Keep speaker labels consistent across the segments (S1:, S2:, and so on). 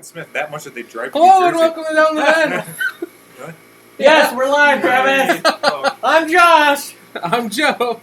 S1: Smith, that much that they drive to
S2: Hello
S1: New
S2: and
S1: Jersey.
S2: welcome to Down the Line.
S1: Really?
S3: Yes, we're live, Travis.
S1: Oh,
S3: I'm Josh.
S2: I'm Joe.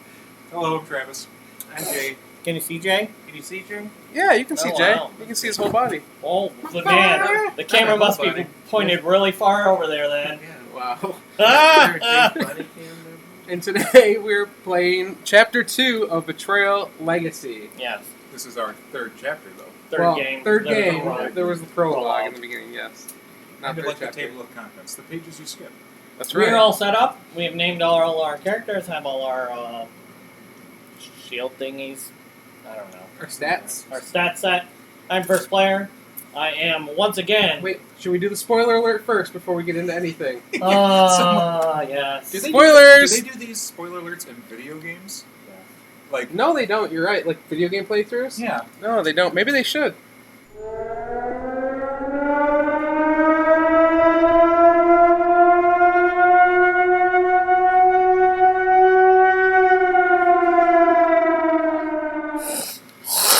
S1: hello, Travis.
S4: I'm Jay.
S3: Can you see Jay?
S4: Can you see Jay?
S2: Yeah, you can see
S3: Oh,
S2: Jay.
S3: wow.
S2: You can see his whole body.
S3: Oh, man. The camera must be pointed really far over there then.
S2: Wow.
S4: Yeah.
S3: Ah,
S4: Body cam there?
S2: And today we're playing Chapter 2 of Betrayal Legacy.
S3: Yes,
S1: This is our third chapter, though.
S3: third game.
S2: Third
S3: There was a
S2: game.
S3: prologue.
S2: There was the prologue
S3: Prologue.
S2: in the beginning, yes. Not
S1: Kind of
S2: third
S1: like the
S2: chapter.
S1: table of contents, the pages you skip.
S2: That's right.
S3: We're all set up. We have named all our characters, have all our shield thingies. I don't know.
S2: Our stats.
S3: Our stat set. I'm first player. I am once again.
S2: Wait, should we do the spoiler alert first before we get into anything?
S3: Yes.
S1: Do they
S2: Spoilers!
S1: Do they do these spoiler alerts in video games? Like,
S2: No, they don't. You're right. Like video game playthroughs?
S1: yeah.
S2: No, they don't. Maybe they should.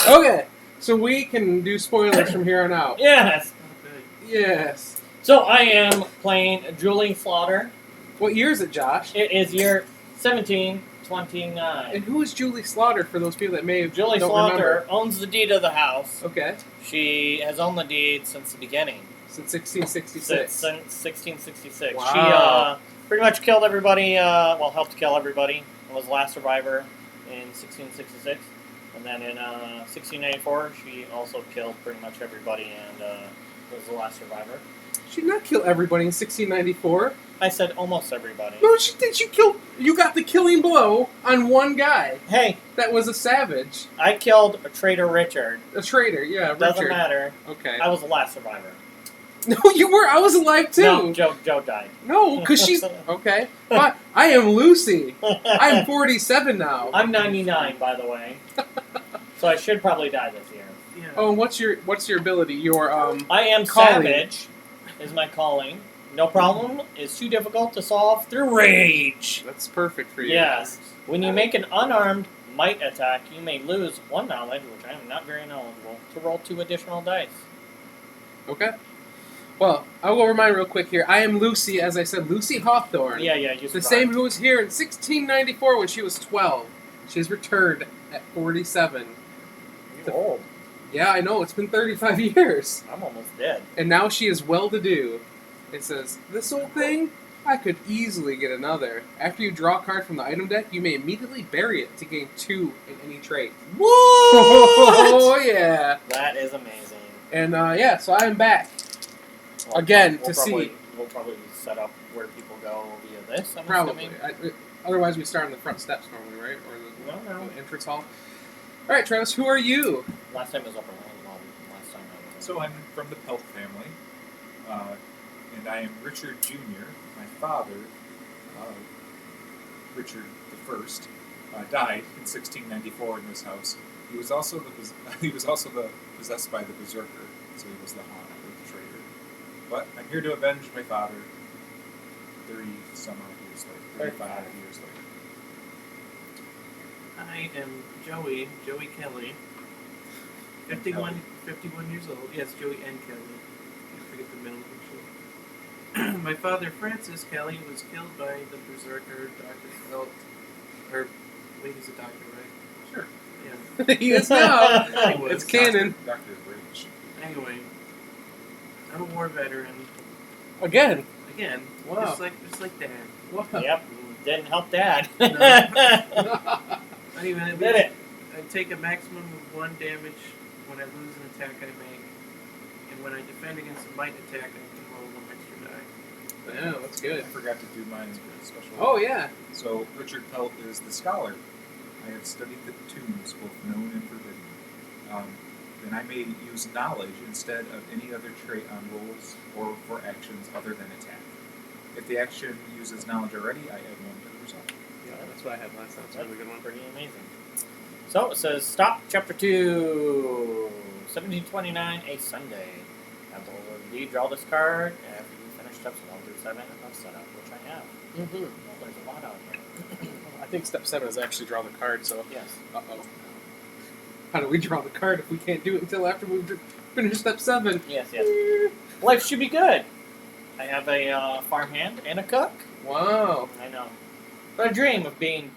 S2: Okay, so we can do spoilers from here on out.
S3: Yes.
S4: Okay.
S2: Yes.
S3: So I am playing Julie Slaughter.
S2: What year is it, Josh?
S3: It is year 1729.
S2: And who is Julie Slaughter for those people that may have
S3: Julie
S2: don't
S3: Slaughter
S2: remember?
S3: owns the deed of the house.
S2: Okay,
S3: She has owned the deed since the beginning.
S2: since 1666.
S3: Since 1666.
S2: Wow.
S3: She pretty much killed everybody, helped kill everybody, and was the last survivor in 1666. And then in 1694, she also killed pretty much everybody and was the last survivor.
S2: She did not kill everybody in 1694.
S3: I said almost everybody.
S2: No, she did. You got the killing blow on one guy
S3: Hey,
S2: that was a savage,
S3: I killed a traitor Richard.
S2: a traitor. Yeah,
S3: Doesn't
S2: Richard.
S3: matter.
S2: Okay.
S3: I was the last survivor.
S2: No, you were. I was alive too.
S3: No, Joe died.
S2: No, because she's okay. But I am Lucy. I'm 47 now.
S3: I'm 99, by the way. So I should probably die this year.
S4: Yeah.
S2: Oh, and what's your ability? Your
S3: I am
S2: Calling.
S3: savage, is my calling. No problem is too difficult to solve through rage.
S2: That's perfect for you.
S3: Yes. When you make an unarmed might attack, you may lose one knowledge, which I am not very knowledgeable, to roll 2 additional dice.
S2: Okay. Well, I'll go over mine real quick here. I am Lucy, as I said, Lucy Hawthorne.
S3: Yeah, you
S2: The
S3: survived.
S2: same who was here in 1694 when she was 12. She's returned at 47.
S3: You're old.
S2: Yeah, I know. It's been 35 years.
S3: I'm almost dead.
S2: And now she is well-to-do. It says, this old thing, I could easily get another. After you draw a card from the item deck, you may immediately bury it to gain 2 in any trait.
S3: What?
S2: Oh, yeah.
S3: That is amazing.
S2: And, yeah, so I am back.
S3: Well,
S2: Again,
S3: we'll
S2: to
S3: probably,
S2: see.
S3: We'll probably set up where people go via this, I'm
S2: Probably.
S3: assuming.
S2: Otherwise, we start on the front steps normally, right? Or
S3: No.
S2: the entrance hall. All right, Travis, who are you?
S3: Last time was Upper Land. Well, last time I was.
S1: So I'm from the Pelt family, and I am Richard Jr. My father, Richard I, died in 1694 in this house. He was also the possessed by the berserker, so he was the haunt or the traitor. But I'm here to avenge my father. 35 years later.
S4: I am Joey Kelly. 51 years old. Yes, Joey and Kelly. I forget the middle initial. My father, Francis Kelly, was killed by the berserker, Dr. Felt. Or, wait, he's a doctor, right?
S1: Sure.
S4: Yeah.
S2: He is now.
S4: He was.
S2: It's canon.
S1: Dr. Rage.
S4: Anyway, I'm a war veteran.
S2: Again.
S4: Again,
S2: Wow.
S4: just like Dad.
S2: Wow.
S3: Yep, didn't help Dad.
S4: Anyway,
S3: Did it?
S4: I take a maximum of 1 damage when I lose an attack I make, and when I defend against a might attack, I can roll 1 extra die.
S2: Yeah, that's
S1: I
S2: good.
S1: forgot to do mine special.
S2: Oh, yeah.
S1: So Richard Pelt is the scholar. I have studied the tombs, both known and forbidden. And I may use knowledge instead of any other trait on rolls or for actions other than attack. If the action uses knowledge already, I add 1 to the result.
S2: Yeah, that's what I had last time. It's a really good one.
S3: Pretty amazing. So it says, stop, chapter 2, 1729, a Sunday. Have the lead, draw this card. After you finish steps 1 through 7 of setup, which I have.
S2: Mm-hmm.
S3: Well, there's a lot out here.
S2: I think step 7 is actually draw the card, so...
S3: Yes.
S2: Uh-oh. How do we draw the card if we can't do it until after we've Finish step 7.
S3: Yes. Life should be good. I have a farmhand and a cook.
S2: Wow.
S3: I know. But I dream of being...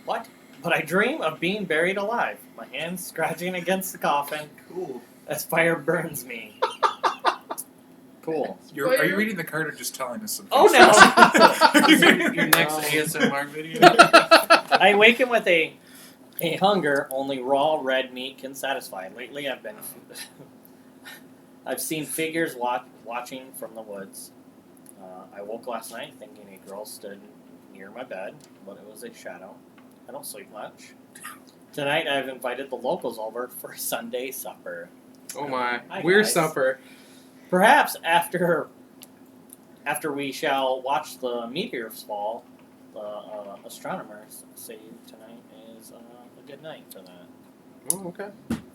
S3: What? But I dream of being buried alive. My hands scratching against the coffin
S1: Cool.
S3: as fire burns me. Cool.
S1: Are you reading the card or just telling us something?
S3: Oh no!
S4: Your next
S3: No.
S4: ASMR video.
S3: I awaken with a hunger only raw red meat can satisfy. Lately, I've seen figures watching from the woods. I woke last night thinking a girl stood near my bed, but it was a shadow. I don't sleep much. Tonight, I've invited the locals over for Sunday supper.
S2: Oh my.
S3: Hi,
S2: Weird
S3: guys.
S2: supper.
S3: Perhaps after we shall watch the meteors fall, the astronomers say tonight is a good night for that.
S2: Oh, okay.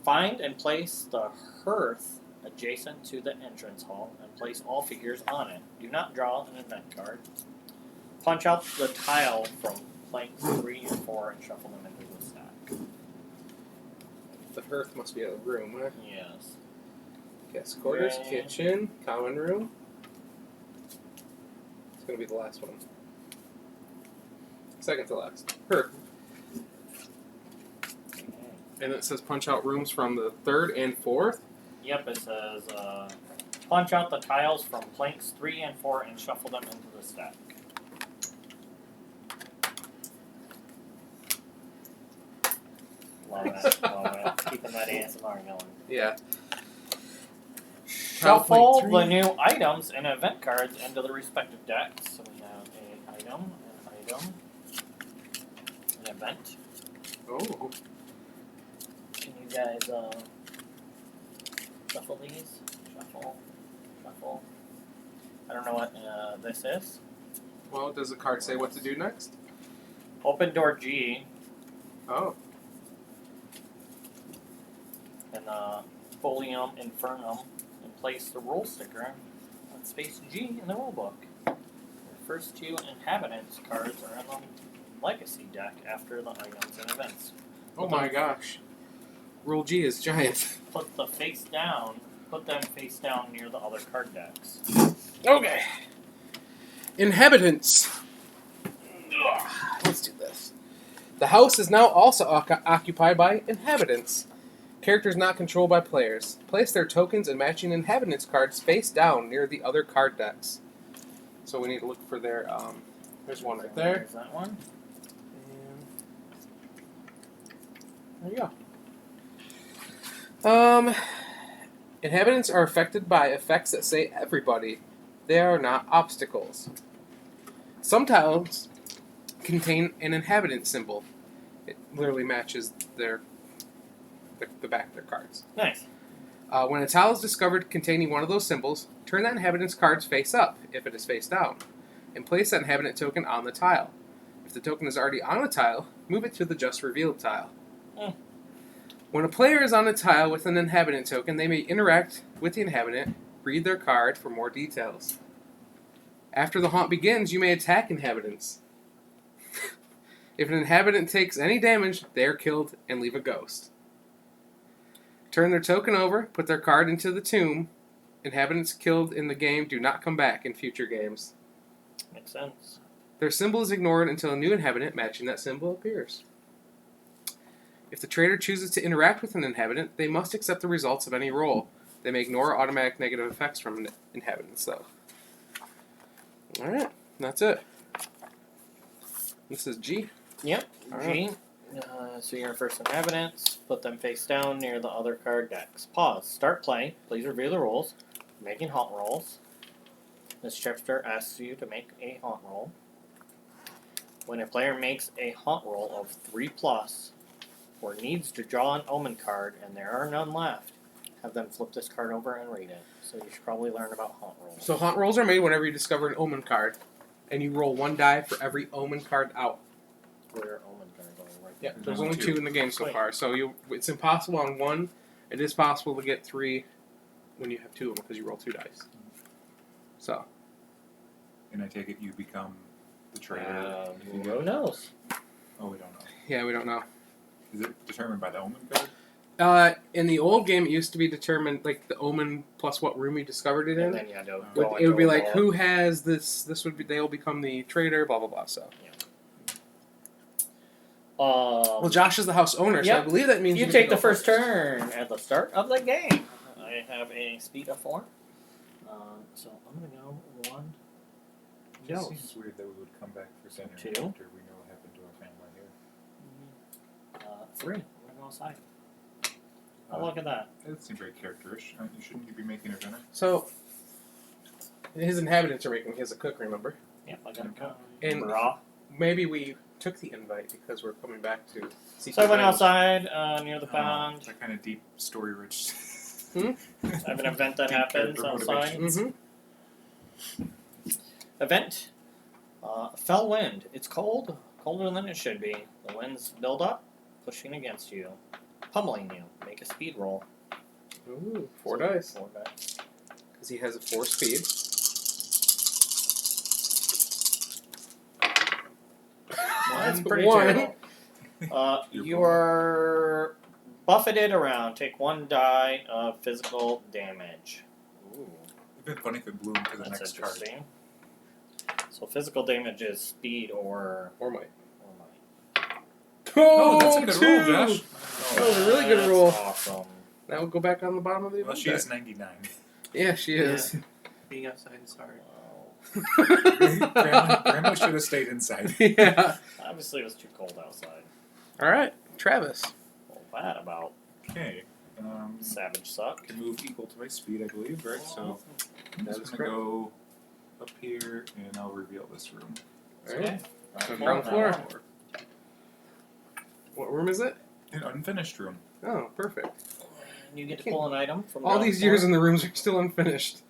S3: Find and place the hearth adjacent to the entrance hall and place all figures on it. Do not draw an event card. Punch out the tile from planks 3 and 4 and shuffle them into the stack.
S2: The hearth must be a room, huh?
S3: Yes.
S2: Guest quarters,
S3: Yeah.
S2: kitchen, common room. It's gonna be the last one. Second to last. Hearth. And it says punch out rooms from the 3rd and 4th.
S3: Yep, it says punch out the tiles from planks 3 and 4 and shuffle them into the stack. Love it. Keeping that ASMR going.
S2: Yeah.
S3: Shuffle
S2: Tile
S3: the
S2: point
S3: new items and event cards into the respective decks. So we have an event.
S2: Oh.
S3: Can you guys shuffle these? Shuffle. I don't know what this is.
S2: Well, does the card say what to do next?
S3: Open door G
S2: Oh.
S3: and Folium Infernum and place the rule sticker on space G in the rulebook. The first 2 inhabitants cards are in the legacy deck after the items and events.
S2: Oh my gosh. Rule G is giant.
S3: Put them face down near the other card decks.
S2: Okay. Inhabitants. Ugh, let's do this. The house is now also occupied by inhabitants. Characters not controlled by players. Place their tokens and matching inhabitants cards face down near the other card decks. So we need to look for their, there's one right there.
S3: There's that one.
S2: And there you go. Inhabitants are affected by effects that say everybody. They are not obstacles. Some tiles contain an inhabitant symbol. It literally matches the back of their cards.
S3: Nice.
S2: When a tile is discovered containing one of those symbols, turn that inhabitant's cards face up, if it is face down, and place that inhabitant token on the tile. If the token is already on a tile, move it to the just revealed tile. When a player is on a tile with an inhabitant token, they may interact with the inhabitant, read their card for more details. After the haunt begins, you may attack inhabitants. If an inhabitant takes any damage, they are killed and leave a ghost. Turn their token over, put their card into the tomb. Inhabitants killed in the game do not come back in future games.
S3: Makes sense.
S2: Their symbol is ignored until a new inhabitant matching that symbol appears. If the trader chooses to interact with an inhabitant, they must accept the results of any roll. They may ignore automatic negative effects from inhabitants, though. Alright, that's it. This is G.
S3: Yep.
S2: All
S3: G.
S2: right.
S3: So your first inhabitants, put them face down near the other card decks. Pause. Start play. Please review the rules. Making haunt rolls. This chapter asks you to make a haunt roll. When a player makes a haunt roll of 3+, or needs to draw an omen card and there are none left, have them flip this card over and read it. So you should probably learn about haunt rolls.
S2: So haunt rolls are made whenever you discover an omen card, and you roll 1 die for every omen card out.
S3: Where omen cards are right
S2: Yeah,
S3: there.
S2: there's only 2 in the game so
S3: Wait.
S2: far. So it's impossible on 1. It is possible to get 3 when you have 2 of them because you roll 2 dice. So.
S1: And I take it you become the trader.
S3: Who knows?
S1: Oh, we don't know.
S2: Yeah, we don't know.
S1: Is it determined by the omen card?
S2: In the old game, it used to be determined like the omen plus what room you discovered it in.
S3: And then you had to
S1: Would-
S3: go
S2: It would be
S3: into a
S2: like,
S3: roll.
S2: who has this? This would be, they'll become the traitor, blah, blah, blah. So. Well, Josh is the house owner, so I
S3: Yep.
S2: believe that means
S3: You
S2: get
S3: take
S2: to
S3: the
S2: go
S3: first turn at the start of the game. I have a speed of 4. So I'm going to go 1.
S1: It just
S3: No.
S1: seems weird that we would come back for dinner
S3: 2.
S1: after we know what happened to our family here.
S3: 3. I'm going to go outside. Oh, look at that.
S1: That seems very characterish. Shouldn't you be making a dinner?
S2: So, his inhabitants are making his a cook, remember?
S3: Yep, I got
S1: Okay.
S2: And
S3: raw.
S2: maybe we took the invite because we're coming back to see.
S3: So I went outside near the
S1: Oh,
S3: pond.
S1: that kind of deep story rich.
S2: Hmm?
S3: I have an event that
S1: Deep
S3: happens
S1: character
S3: outside.
S1: motivation.
S3: Event. Fell wind. It's cold. Colder than it should be. The winds build up, pushing against you, pummeling you. Make a speed roll.
S2: Ooh, 4
S3: So,
S2: dice.
S3: 4 dice.
S2: Because he has a 4 speed.
S3: That's pretty
S2: 1.
S3: terrible. You are buffeted around. Take 1 die of physical damage. Ooh,
S1: It'd been funny if it blew into the
S3: that's
S1: next card.
S3: interesting. So physical damage is speed or
S2: Or might.
S3: might.
S1: Oh, that's a good roll, Josh.
S2: That was a really good
S3: That's
S2: roll.
S3: Awesome.
S2: That would go back on the bottom of the
S1: Well,
S2: event
S1: she
S2: die.
S1: is 99.
S2: Yeah, she is.
S4: Being outside is hard.
S1: Grandma should have stayed inside.
S2: Yeah.
S3: Obviously, it was too cold outside.
S2: All right, Travis.
S3: Well, that about
S1: Okay.
S3: savage suck.
S1: Can move equal to my speed, I believe, right? So I'm
S2: That is
S1: just
S2: correct.
S1: gonna go up here and I'll reveal this room.
S2: All right.
S3: Okay.
S2: Ground floor. What room is it?
S1: An unfinished room.
S2: Oh, perfect.
S3: You get to pull an item from
S2: All these years in the rooms are still unfinished.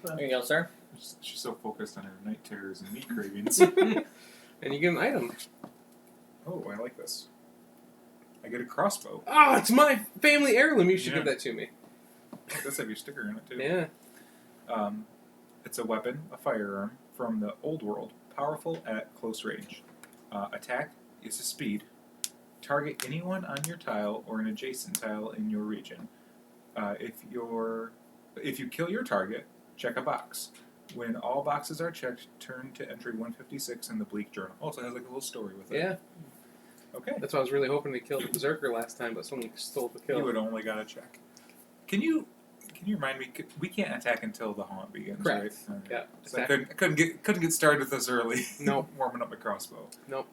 S3: There you go, sir.
S1: She's so focused on her night terrors and meat cravings.
S2: And you get an item.
S1: Oh, I like this. I get a crossbow.
S2: Oh, it's my family heirloom. You should
S1: Yeah.
S2: give that to me.
S1: It does have your sticker in it too.
S2: Yeah.
S1: It's a weapon, a firearm from the old world, powerful at close range. Attack is a speed. Target anyone on your tile or an adjacent tile in your region. If you kill your target, check a box. When all boxes are checked, turn to entry 156 in the Bleak Journal. Also has like a little story with it.
S2: Yeah.
S1: Okay.
S2: That's why I was really hoping to kill the berserker last time, but someone stole the kill.
S1: You would only got to check. Can you remind me? We can't attack until the haunt begins,
S2: Correct.
S1: right?
S2: Yeah.
S1: So I couldn't get started this early.
S2: Nope.
S1: Warming up my crossbow.
S2: Nope.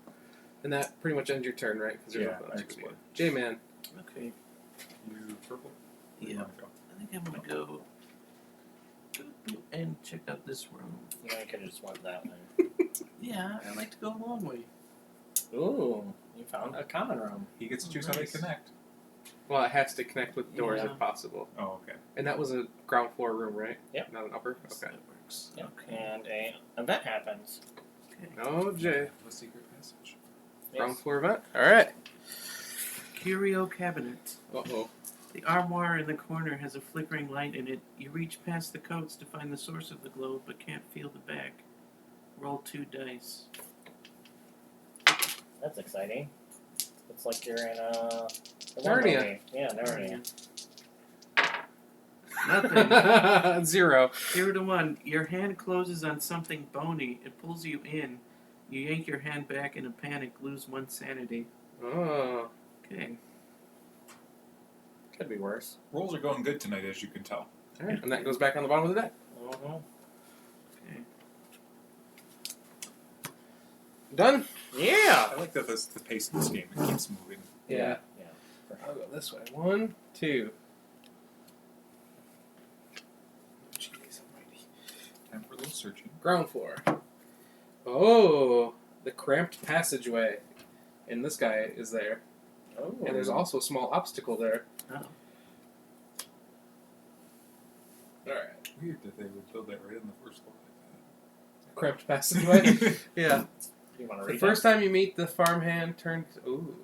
S2: And that pretty much ends your turn, right? 'Cause there's
S1: Yeah,
S2: nothing else
S1: I
S2: you can do.
S1: explode.
S2: J-Man.
S4: Okay.
S1: You purple. Where do you
S4: Yeah.
S1: wanna go?
S4: I think I'm gonna go and check out this room.
S3: Yeah, I could have just went that way.
S4: Yeah, I like to go a long way.
S3: Ooh, you found a common room.
S1: He gets to choose how they
S4: Nice.
S1: connect.
S2: Well, it has to connect with doors
S4: Yeah.
S2: if possible.
S1: Oh, okay.
S2: And that was a ground floor room, right?
S3: Yep.
S2: Not an upper?
S4: So
S2: Okay.
S4: that works.
S3: Yep.
S4: Okay.
S3: And a event happens.
S2: No, J.
S1: The secret passage.
S2: Ground
S3: Yes.
S2: floor event? Alright.
S4: Curio cabinet.
S2: Uh-oh.
S4: The armoire in the corner has a flickering light in it. You reach past the coats to find the source of the glow, but can't feel the back. Roll 2 dice.
S3: That's exciting. It's like you're in a
S2: Narnia.
S3: movie. Yeah, Narnia.
S4: Nothing.
S2: 0.
S4: 0 to 1. Your hand closes on something bony. It pulls you in. You yank your hand back in a panic, lose 1 sanity.
S2: Oh.
S4: Okay.
S3: Could be worse.
S1: Rolls are going good tonight, as you can tell.
S2: Alright, and that goes back on the bottom of the deck.
S3: Mm-hmm.
S4: Okay.
S2: Done?
S3: Yeah.
S1: I like that the pace of this game. It keeps moving.
S2: Yeah.
S3: Yeah.
S2: I'll go this way. 1, 2. Jeez almighty.
S1: Time for a little searching.
S2: Ground floor. Oh, the cramped passageway. And this guy is there.
S3: Oh.
S2: And there's also a small obstacle there.
S4: Oh.
S2: Alright.
S1: Weird that they would build that right in the first floor
S2: Cramped passageway?
S1: like
S2: Yeah.
S3: You want to
S2: The
S3: read
S2: first time you meet the farmhand turn... Ooh.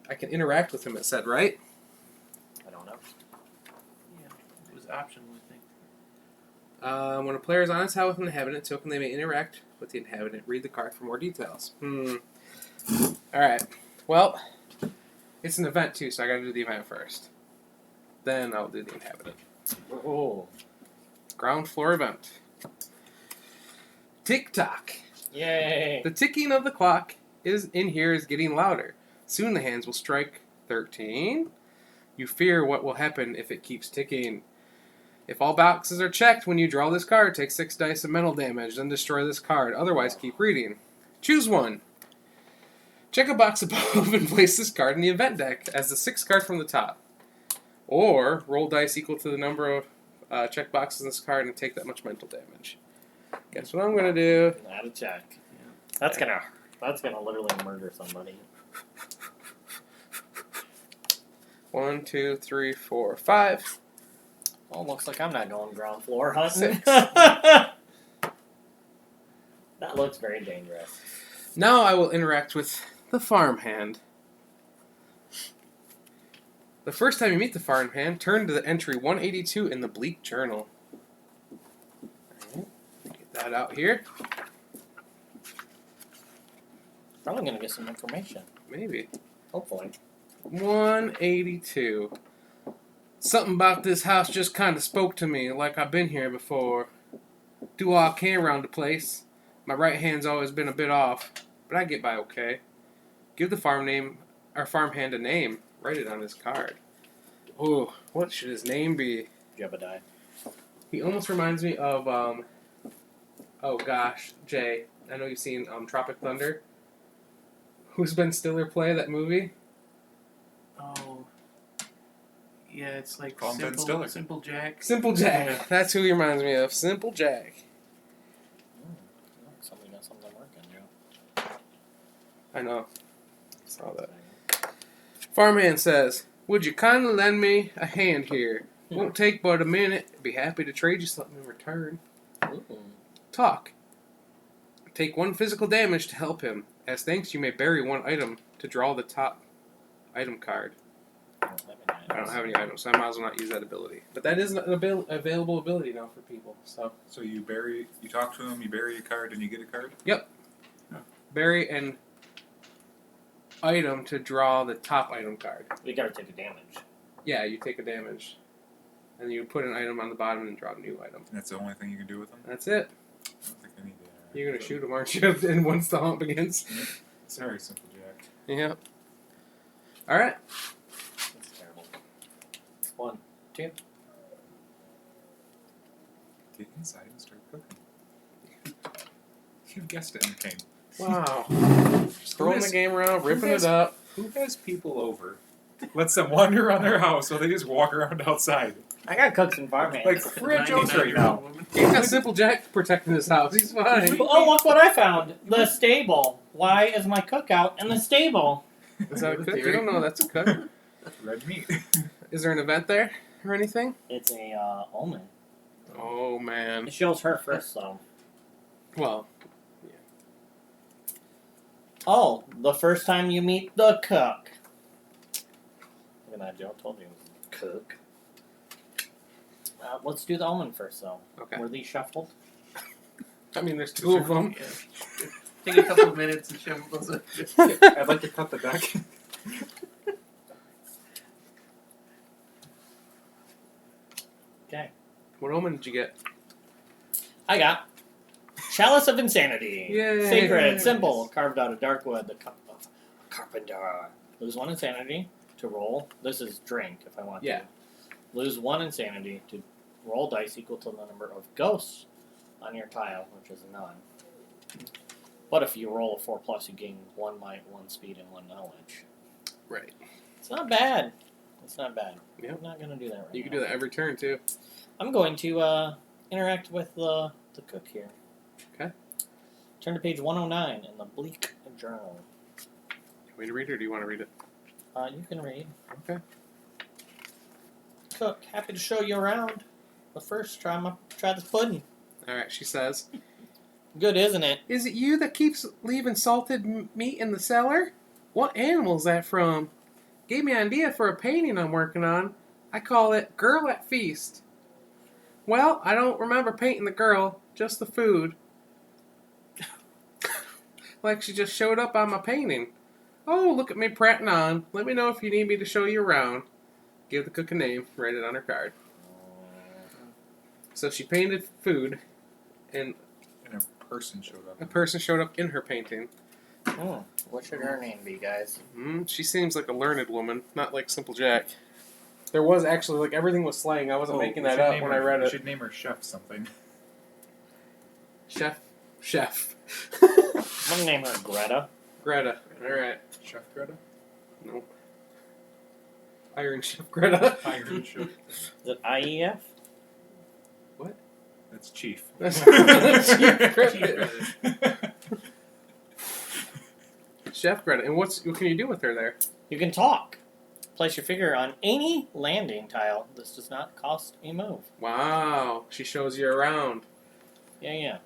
S2: I can interact with him, it said, right?
S3: that? I don't know.
S4: Yeah. It was optional, I think.
S2: When a player is on a tile with an inhabitant token, they may interact with the inhabitant. Read the card for more details. Alright. Well, It's an event too, so I gotta do the event first. Then I'll do the inhabitant.
S3: Oh.
S2: Ground floor event. Tick-tock.
S3: Yay.
S2: The ticking of the clock is getting louder. Soon the hands will strike 13. You fear what will happen if it keeps ticking. If all boxes are checked when you draw this card, take 6 dice of mental damage, then destroy this card. Otherwise, keep reading. Choose one. Check a box above and place this card in the event deck as the 6th card from the top. Or roll dice equal to the number of check boxes in this card and take that much mental damage. Guess what I'm gonna do?
S3: Not a check. That's gonna literally murder somebody.
S2: 1, 2, 3, 4, 5.
S3: Oh, looks like I'm not going ground floor hunting.
S2: 6.
S3: That looks very dangerous.
S2: Now I will interact with the farmhand. The first time you meet the farmhand, turn to the entry 182 in the Bleak Journal. Alright, get that out here.
S3: Probably gonna get some information.
S2: Maybe.
S3: Hopefully.
S2: 182. Something about this house just kind of spoke to me, like I've been here before. Do all I can around the place. My right hand's always been a bit off, but I get by okay. Give the farmhand a name. Write it on his card. Oh, what should his name be?
S3: Jebediah.
S2: He almost reminds me of, oh gosh, Jay. I know you've seen Tropic Thunder. Who's Ben Stiller play that movie?
S4: Oh. Yeah, it's like
S1: Call him Ben Stiller.
S4: Simple Jack.
S2: Simple Jack.
S4: Yeah.
S2: That's who he reminds me of. Simple Jack.
S3: Somebody got something working, Joe.
S2: I know. Saw that. Farmhand says, would you kindly lend me a hand here? Won't take but a minute. Be happy to trade you something in return.
S3: Ooh.
S2: Talk. Take 1 physical damage to help him. As thanks, you may bury 1 item to draw the top item card. I don't have any items, so I might as well not use that ability. But that is an available ability now for people. So
S1: you talk to him, you bury a card, and you get a card?
S2: Yep.
S1: Oh.
S2: Bury an item to draw the top item card.
S3: We gotta take a damage.
S2: Yeah, you take a damage. And you put an item on the bottom and draw a new item.
S1: That's the only thing you can do with them?
S2: That's it.
S1: I don't think I need that.
S2: You're going to shoot him, aren't you? And once the hump begins.
S1: Sorry, Simple Jack.
S2: Yeah. Alright.
S3: That's terrible. 1, 2.
S1: Get inside and start cooking. You guessed it, McCain.
S2: Wow. Just throwing the game around, ripping it up.
S1: Who has people over? Lets them wander around their house while they just walk around outside.
S3: I got cooks and farmhands.
S1: Like Fred Jones right now.
S2: He's got Simple Jack protecting his house. He's fine.
S3: Oh, look what I found. The stable. Why is my cookout in the stable?
S2: Is that a cook? You don't know that's a cook.
S1: Red meat.
S2: Is there an event there or anything?
S3: It's a omen.
S2: Oh, man.
S3: It shows her first, though.
S2: Well,
S3: Oh, the first time you meet the cook. Look at that, Joe. Told you it was cook. Let's do the omen first, though.
S2: okay.
S3: Were these shuffled?
S2: I mean, there's 2 of them.
S4: Yeah. Take a couple of minutes and shuffle those up.
S1: I'd like to cut the deck.
S3: Okay.
S2: What omen did you get?
S3: I got Chalice of Insanity.
S2: Yay.
S3: Sacred, simple, carved out of dark wood, the cup of a carpenter. Lose 1 insanity to roll. This is drink, if I want
S2: Yeah.
S3: to. Lose 1 insanity to roll dice equal to the number of ghosts on your tile, which is none. But if you roll a 4+, you gain 1 might, 1 speed, and 1 knowledge.
S2: Right.
S3: It's not bad. It's not bad.
S2: Yep.
S3: I'm not going to do that right
S2: You can
S3: now.
S2: do that every turn, too.
S3: I'm going to interact with the cook here.
S2: Okay.
S3: Turn to page 109 in the Bleak Journal.
S2: Want me to read it, or do you want to read it?
S3: You can read.
S2: Okay.
S3: Cook, happy to show you around. But first, try this pudding.
S2: Alright, she says,
S3: Good, isn't it?
S2: is it you that keeps leaving salted meat in the cellar? What animal's that from? Gave me an idea for a painting I'm working on. I call it Girl at Feast. Well, I don't remember painting the girl, just the food. Like she just showed up on my painting. Oh, look at me prattling on. Let me know if you need me to show you around. Give the cook a name. Write it on her card. So she painted food, and
S1: And a person showed up.
S2: a person showed up in her painting.
S3: What should her name be, guys?
S2: She seems like a learned woman, not like Simple Jack. There was actually, like, everything was slang. I wasn't making that up when I read
S1: You
S2: it.
S1: should name her Chef something.
S2: Chef.
S3: I'm gonna name her Greta.
S2: Greta. Alright.
S1: Chef Greta?
S2: Nope. Iron Chef Greta.
S1: Iron Chef.
S3: Is it IEF?
S1: That's Chief.
S2: That's Chef Greta. Chef Greta. And what can you do with her there?
S3: You can talk. Place your figure on any landing tile. This does not cost a move.
S2: Wow. She shows you around.
S3: Yeah.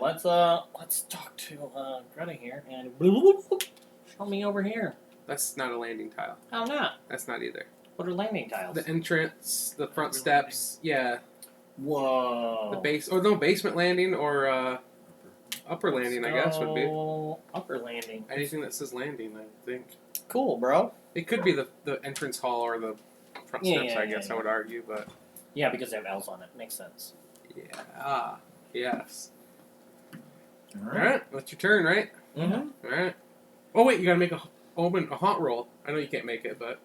S3: Let's talk to Greta here and show me over here.
S2: That's not a landing tile.
S3: How not?
S2: That's not either.
S3: What are landing tiles?
S2: The entrance, the front
S4: Upper
S2: steps, yeah.
S3: Whoa.
S2: The base, or no, basement landing or upper landing, I guess, would be.
S3: Upper landing.
S2: Anything that says landing, I think.
S3: Cool, bro.
S2: It could be the entrance hall or the front steps, I guess,
S3: yeah.
S2: I would argue, but.
S3: Yeah, because they have L's on it. Makes sense.
S2: Yeah. Yes.
S1: Alright.
S2: Alright, that's your turn, right?
S3: Mm-hmm.
S2: Alright. Oh, wait, you gotta make a haunt roll. I know you can't make it, but.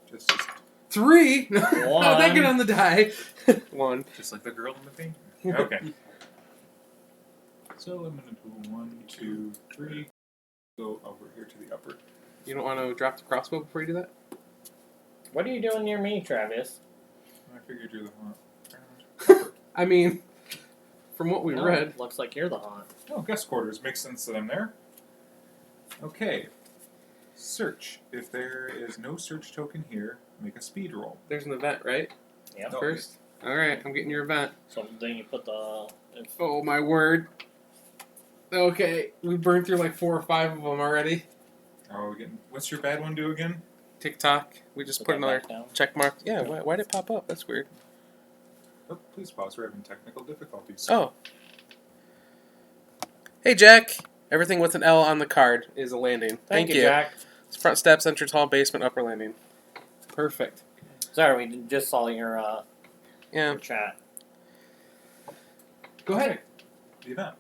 S1: Just
S2: 3! How'd that get on the die? 1.
S1: Just like the girl in the painting. Okay. So I'm gonna do 1, 2, 3. Go over here to the upper.
S2: You don't want to drop the crossbow before you do that?
S3: What are you doing near me, Travis?
S1: I figured you're the haunt.
S2: I mean, from what we
S3: No,
S2: read.
S3: looks like you're the haunt.
S1: Oh, guest quarters. Makes sense that I'm there. Okay. Search. If there is no search token here, make a speed roll.
S2: There's an event, right?
S3: Yep.
S1: Oh,
S2: First? Alright, I'm getting your event.
S3: So then you put the.
S2: Oh my word. Okay, we burned through like 4 or 5 of them already.
S1: Oh, again. What's your bad one do again?
S2: TikTok. We just put
S3: that
S2: another
S3: back down.
S2: check mark. Yeah, why did it pop up? That's weird.
S1: Oh, please pause. We're having technical difficulties.
S2: Oh. Hey, Jack. Everything with an L on the card is a landing.
S3: Thank you, Jack.
S2: It's front steps, entrance hall, basement, upper landing. Perfect.
S3: Sorry, we just saw your
S2: Yeah.
S3: chat.
S2: Go ahead.
S1: The event.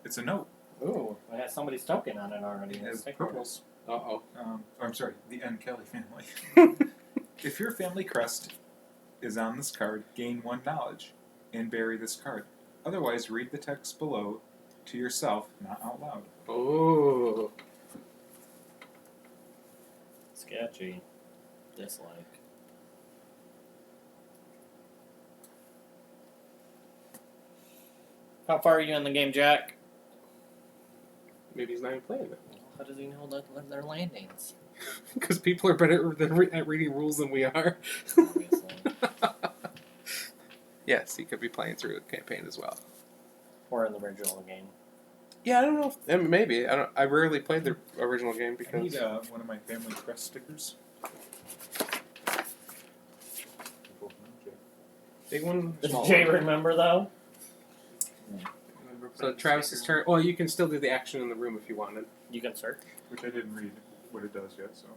S1: It's a note.
S3: Ooh, it has somebody's token on it already.
S1: It has
S3: Stick with it.
S1: purples.
S2: Uh-oh.
S1: I'm sorry, the N. Kelly family. If your family crest is on this card, gain 1 knowledge and bury this card. Otherwise, read the text below to yourself, not out loud.
S2: Oh.
S3: Sketchy. Dislike. How far are you in the game, Jack?
S2: Maybe he's not even playing it.
S3: How does he know that they're landings?
S2: Because people are better at reading rules than we are.
S3: Obviously.
S2: Yes, he could be playing through the campaign as well.
S3: Or in the original game.
S2: Yeah, I don't know. Maybe. I rarely played the original game
S1: I
S2: because...
S1: need one of my family crest stickers.
S2: Big one?
S3: Does
S2: Small
S3: Jay
S2: one?
S3: remember, though?
S2: So Travis's turn. Well, you can still do the action in the room if you wanted.
S3: You can search.
S1: Which I didn't read what it does yet, so.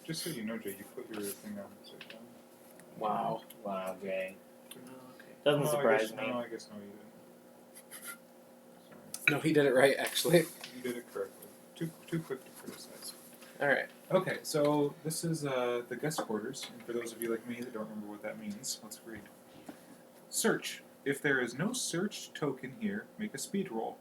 S1: Just so you know, Jay, you put your thing on upside down.
S2: Wow.
S3: Wow, Jay.
S4: Oh, okay.
S3: Doesn't
S1: No,
S3: surprise me.
S1: No, I guess no, you didn't. Sorry.
S2: No, he did it right, actually.
S1: You did it correctly. Too quick to criticize.
S2: All right.
S1: Okay, so this is the guest quarters, and for those of you like me that don't remember what that means, let's read. Search. If there is no search token here, make a speed roll.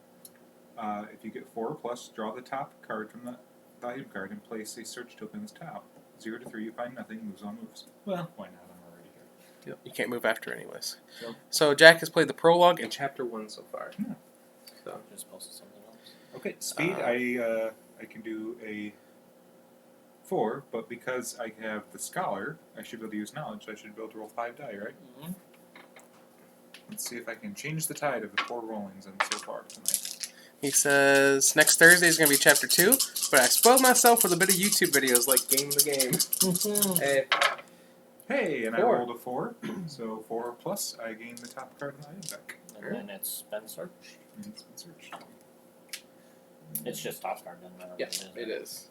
S1: If you get 4 or plus, draw the top card from the volume card and place a search token in this tile. 0 to 3, you find nothing, moves on moves. Well, why not? I'm already here.
S2: Yep. You can't move after anyways.
S1: So,
S2: So Jack has played the prologue and chapter 1 so far.
S1: Yeah.
S2: So
S3: Just posted something else.
S1: okay, speed, I can do a 4, but because I have the scholar, I should be able to use knowledge. I should be able to roll 5 die, right?
S3: Mm-hmm.
S1: Let's see if I can change the tide of the 4 rollings and so far tonight.
S2: he says next Thursday is going to be chapter 2, but I spoiled myself with a bit of YouTube videos like Game the Game.
S3: Mm-hmm.
S2: Hey,
S1: Hey, and
S3: 4.
S1: I rolled a 4, so 4 plus, I gain the top card in the item deck.
S3: And then it's been searched.
S1: And it's been searched.
S3: It's just top card, doesn't matter.
S2: Yes,
S3: what
S2: it is.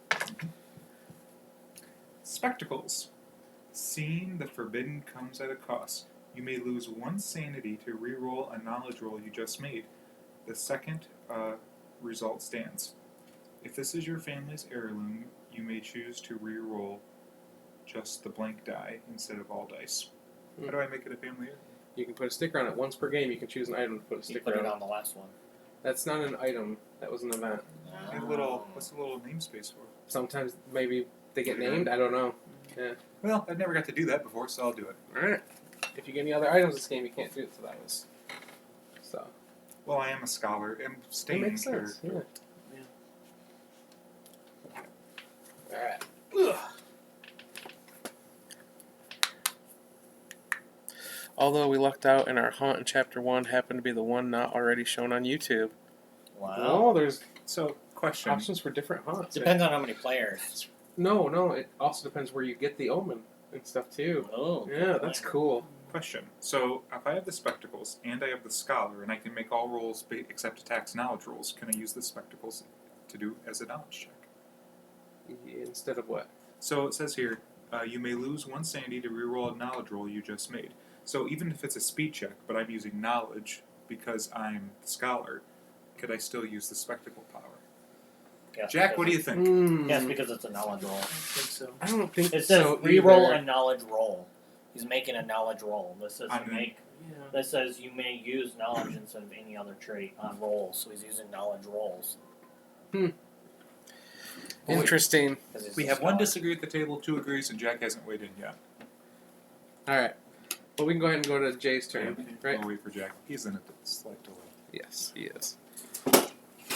S1: Spectacles. Seeing the forbidden comes at a cost. You may lose 1 sanity to reroll a knowledge roll you just made. The second result stands. If this is your family's heirloom, you may choose to reroll just the blank die instead of all dice. How do I make it a family heirloom?
S2: You can put a sticker on it. Once per game, you can choose an item to put a
S3: You
S2: sticker
S3: put it
S2: on.
S3: on the last one.
S2: That's not an item. That was an event.
S1: What's the little namespace for?
S2: Sometimes maybe they get named. I don't know.
S1: Well, I've never got to do that before, so I'll do it.
S2: All right. If you get any other items this game, you can't do it. So that was. So.
S1: Well, I am a scholar. I'm
S2: It
S1: staying
S2: makes sense.
S1: character.
S2: Yeah. All right. Ugh. Although we lucked out and our haunt in Chapter 1 happened to be the one not already shown on YouTube.
S3: Wow.
S2: Oh, there's
S1: So, question.
S2: options for different haunts.
S3: Depends on how many players.
S2: No, it also depends where you get the omen and stuff too.
S3: Oh.
S2: Yeah, that's cool.
S1: Question. So, if I have the spectacles and I have the scholar, and I can make all rolls except attacks knowledge rolls, can I use the spectacles to do as a knowledge check?
S2: Instead of what?
S1: So it says here, you may lose 1 sanity to reroll a knowledge roll you just made. So even if it's a speed check, but I'm using knowledge because I'm the scholar, could I still use the spectacle power?
S3: Yes,
S1: Jack, what do you think?
S3: Yes, because it's a knowledge roll.
S4: I think so.
S2: I don't think
S3: It says
S2: so
S3: reroll
S2: either.
S3: a knowledge roll. He's making a knowledge roll. This says
S1: I'm
S3: make.
S4: Yeah.
S3: That says you may use knowledge instead of any other trait on rolls. So he's using knowledge rolls.
S2: Interesting.
S3: 'Cause he's
S1: We
S3: a
S1: have 1
S3: scholar.
S1: disagree at the table, 2 agrees, and Jack hasn't weighed in yet.
S2: All right. Well, we can go ahead and go to Jay's turn,
S4: Okay.
S2: right?
S1: I'll wait for Jack. He's in a slight delay.
S2: Yes, he is.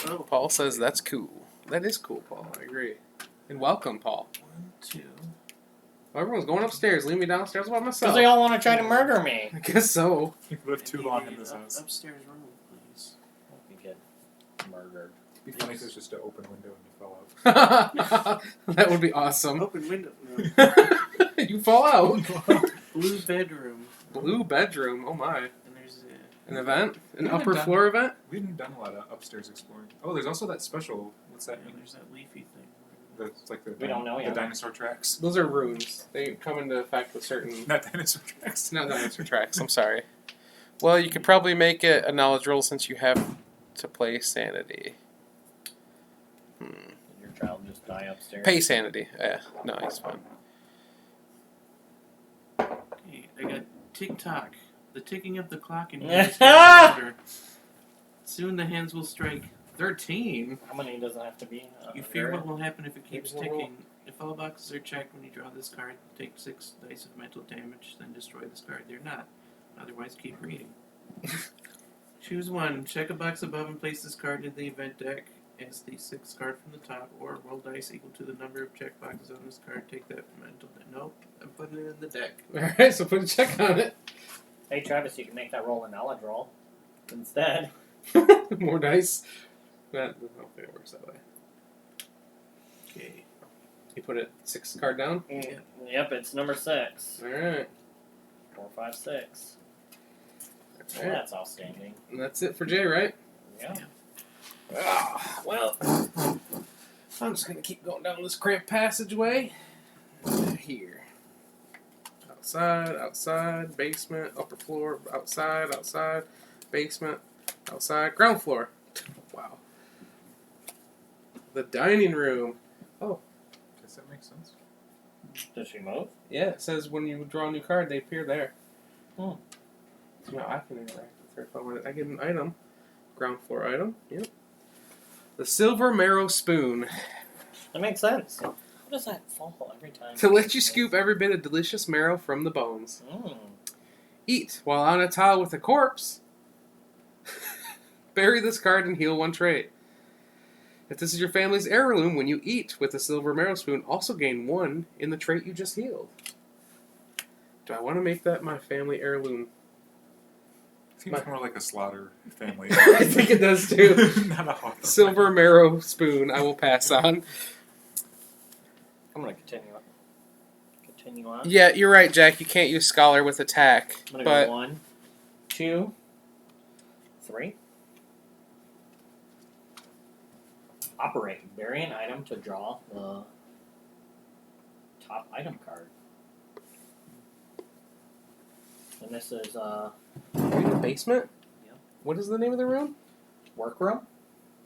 S4: Oh,
S2: Paul says that's cool. That is cool, Paul. I agree. And welcome, Paul.
S4: 1, 2.
S2: Well, everyone's going upstairs. Leave me downstairs by
S3: Because
S2: myself.
S3: they all want to try to murder me.
S2: I guess so.
S1: You've lived too long in this house.
S4: Upstairs room, please.
S3: You get murdered.
S1: It'd be funny if there's just an open window and you fell out.
S2: That would be awesome.
S4: Open window. No.
S2: You fall out.
S4: Blue bedroom.
S2: Blue bedroom. Oh my.
S4: And there's
S2: An event? An
S1: We haven't
S2: upper
S1: done-
S2: floor event?
S1: We haven't done a lot of upstairs exploring. Oh, there's also that special. What's that mean?
S4: there's that leafy thing.
S1: It's like the
S3: We don't know
S1: the
S3: yet.
S1: dinosaur tracks.
S2: Those are runes. They come into effect with certain.
S1: Not dinosaur tracks.
S2: Not dinosaur tracks. I'm sorry. Well, you could probably make it a knowledge roll since you have to play sanity.
S3: Did your child just die upstairs?
S2: Pay sanity. Yeah. No, he's fine.
S4: Okay, I got tick-tock. The ticking of the clock in
S3: Yeah.
S4: here is getting louder. Soon the hands will strike 13.
S3: How many doesn't have to be?
S4: You fear what will happen if it keeps
S2: Maybe we'll roll.
S4: ticking. If all boxes are checked when you draw this card, take 6 dice of mental damage, then destroy this card. They're not. Otherwise, keep reading. Choose one. Check a box above and place this card in the event deck as the 6th card from the top, or roll dice equal to the number of check boxes on this card. Take that mental. Nope, I'm putting it in the deck.
S2: Alright, so put a check on it.
S3: Hey, Travis, you can make that roll a knowledge roll instead.
S2: More dice. That, I don't think it works that way.
S4: Okay.
S2: You put it 6th card down?
S3: Yep, it's number 6.
S2: Alright.
S3: 4, 5, 6. Well,
S2: Alright.
S3: that's outstanding.
S2: And that's it for Jay, right?
S3: Yeah.
S2: Ah, well, I'm just going to keep going down this cramped passageway. Here. Outside, outside, basement, upper floor, outside, outside, basement, outside, ground floor. Wow. The dining room.
S1: Does that make sense?
S3: Does she move?
S2: Yeah, it says when you draw a new card, they appear there.
S3: Hmm.
S2: So now I can interact with her if I want it. I get an item. Ground floor item. Yep. The silver marrow spoon.
S3: That makes sense. How does that fall every time?
S2: To let you scoop every bit of delicious marrow from the bones.
S3: Mm.
S2: Eat while on a tile with a corpse. Bury this card and heal 1 trait. If this is your family's heirloom, when you eat with a silver marrow spoon, also gain 1 in the trait you just healed. Do I want to make that my family heirloom?
S1: Seems more like a slaughter family.
S2: I think it does too.
S1: Not a hawk.
S2: Silver marrow spoon, I will pass on.
S3: I'm going to continue on. Continue on.
S2: Yeah, you're right, Jack. You can't use scholar with attack.
S3: I'm going to
S2: But
S3: go 1, 2, 3. Operate. Bury an item to draw the top item card. And this is
S2: Are you in the basement?
S3: Yeah.
S2: What is the name of the room?
S3: workroom.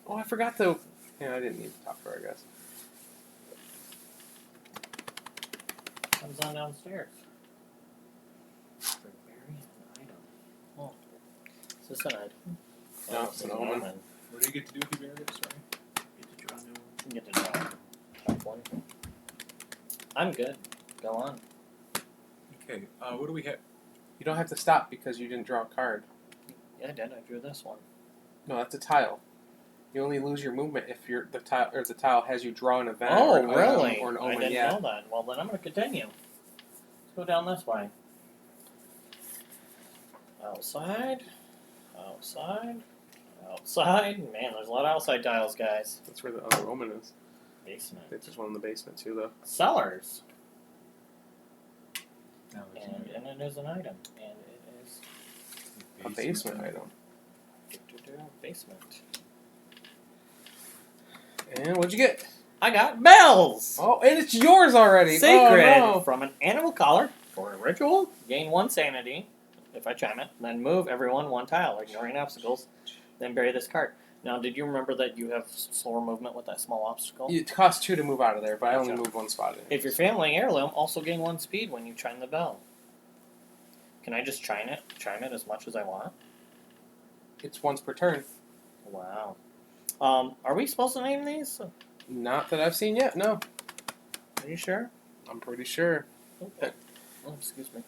S2: Oh, I forgot the. Yeah, I didn't need the top floor, I guess.
S3: Comes on downstairs. Bury an item. Oh. Is this an item?
S2: No, it's an omen.
S1: What do you get to do if you bury it? Sorry.
S4: Get to draw new one.
S3: You get to draw top one. I'm good. Go on.
S1: Okay. What do we have?
S2: You don't have to stop because you didn't draw a card.
S3: Yeah, I did. I drew this one.
S2: No, that's a tile. You only lose your movement if the tile has you draw an event
S3: Oh,
S2: or an
S3: really?
S2: item or an
S3: I
S2: omen.
S3: didn't
S2: Yeah.
S3: know that. Well, then I'm going to continue. Let's go down this way. Outside. Outside. Outside. Man, there's a lot of outside tiles, guys.
S2: That's where the other omen is.
S3: Basement.
S2: There's one in the basement too, though.
S3: Cellars.
S1: No, there's
S3: And it is an item. And it is
S2: A basement item.
S3: basement.
S2: And what'd you get?
S3: I got bells!
S2: Oh, and it's yours already.
S3: Sacred
S2: Oh, no.
S3: from an animal collar for a ritual. Gain 1 sanity if I chime it. Then move everyone 1 tile, ignoring obstacles. Then bury this card. Now, did you remember that you have slower movement with that small obstacle?
S2: It costs 2 to move out of there, but I only
S3: Gotcha.
S2: moved 1 spot in.
S3: If your family heirloom, also gain 1 speed when you chime the bell. Can I just chime it as much as I want?
S2: It's once per turn.
S3: Wow. Are we supposed to name these?
S2: Not that I've seen yet. No,
S3: Are you sure?
S2: I'm pretty sure.
S3: Okay. Oh, excuse me.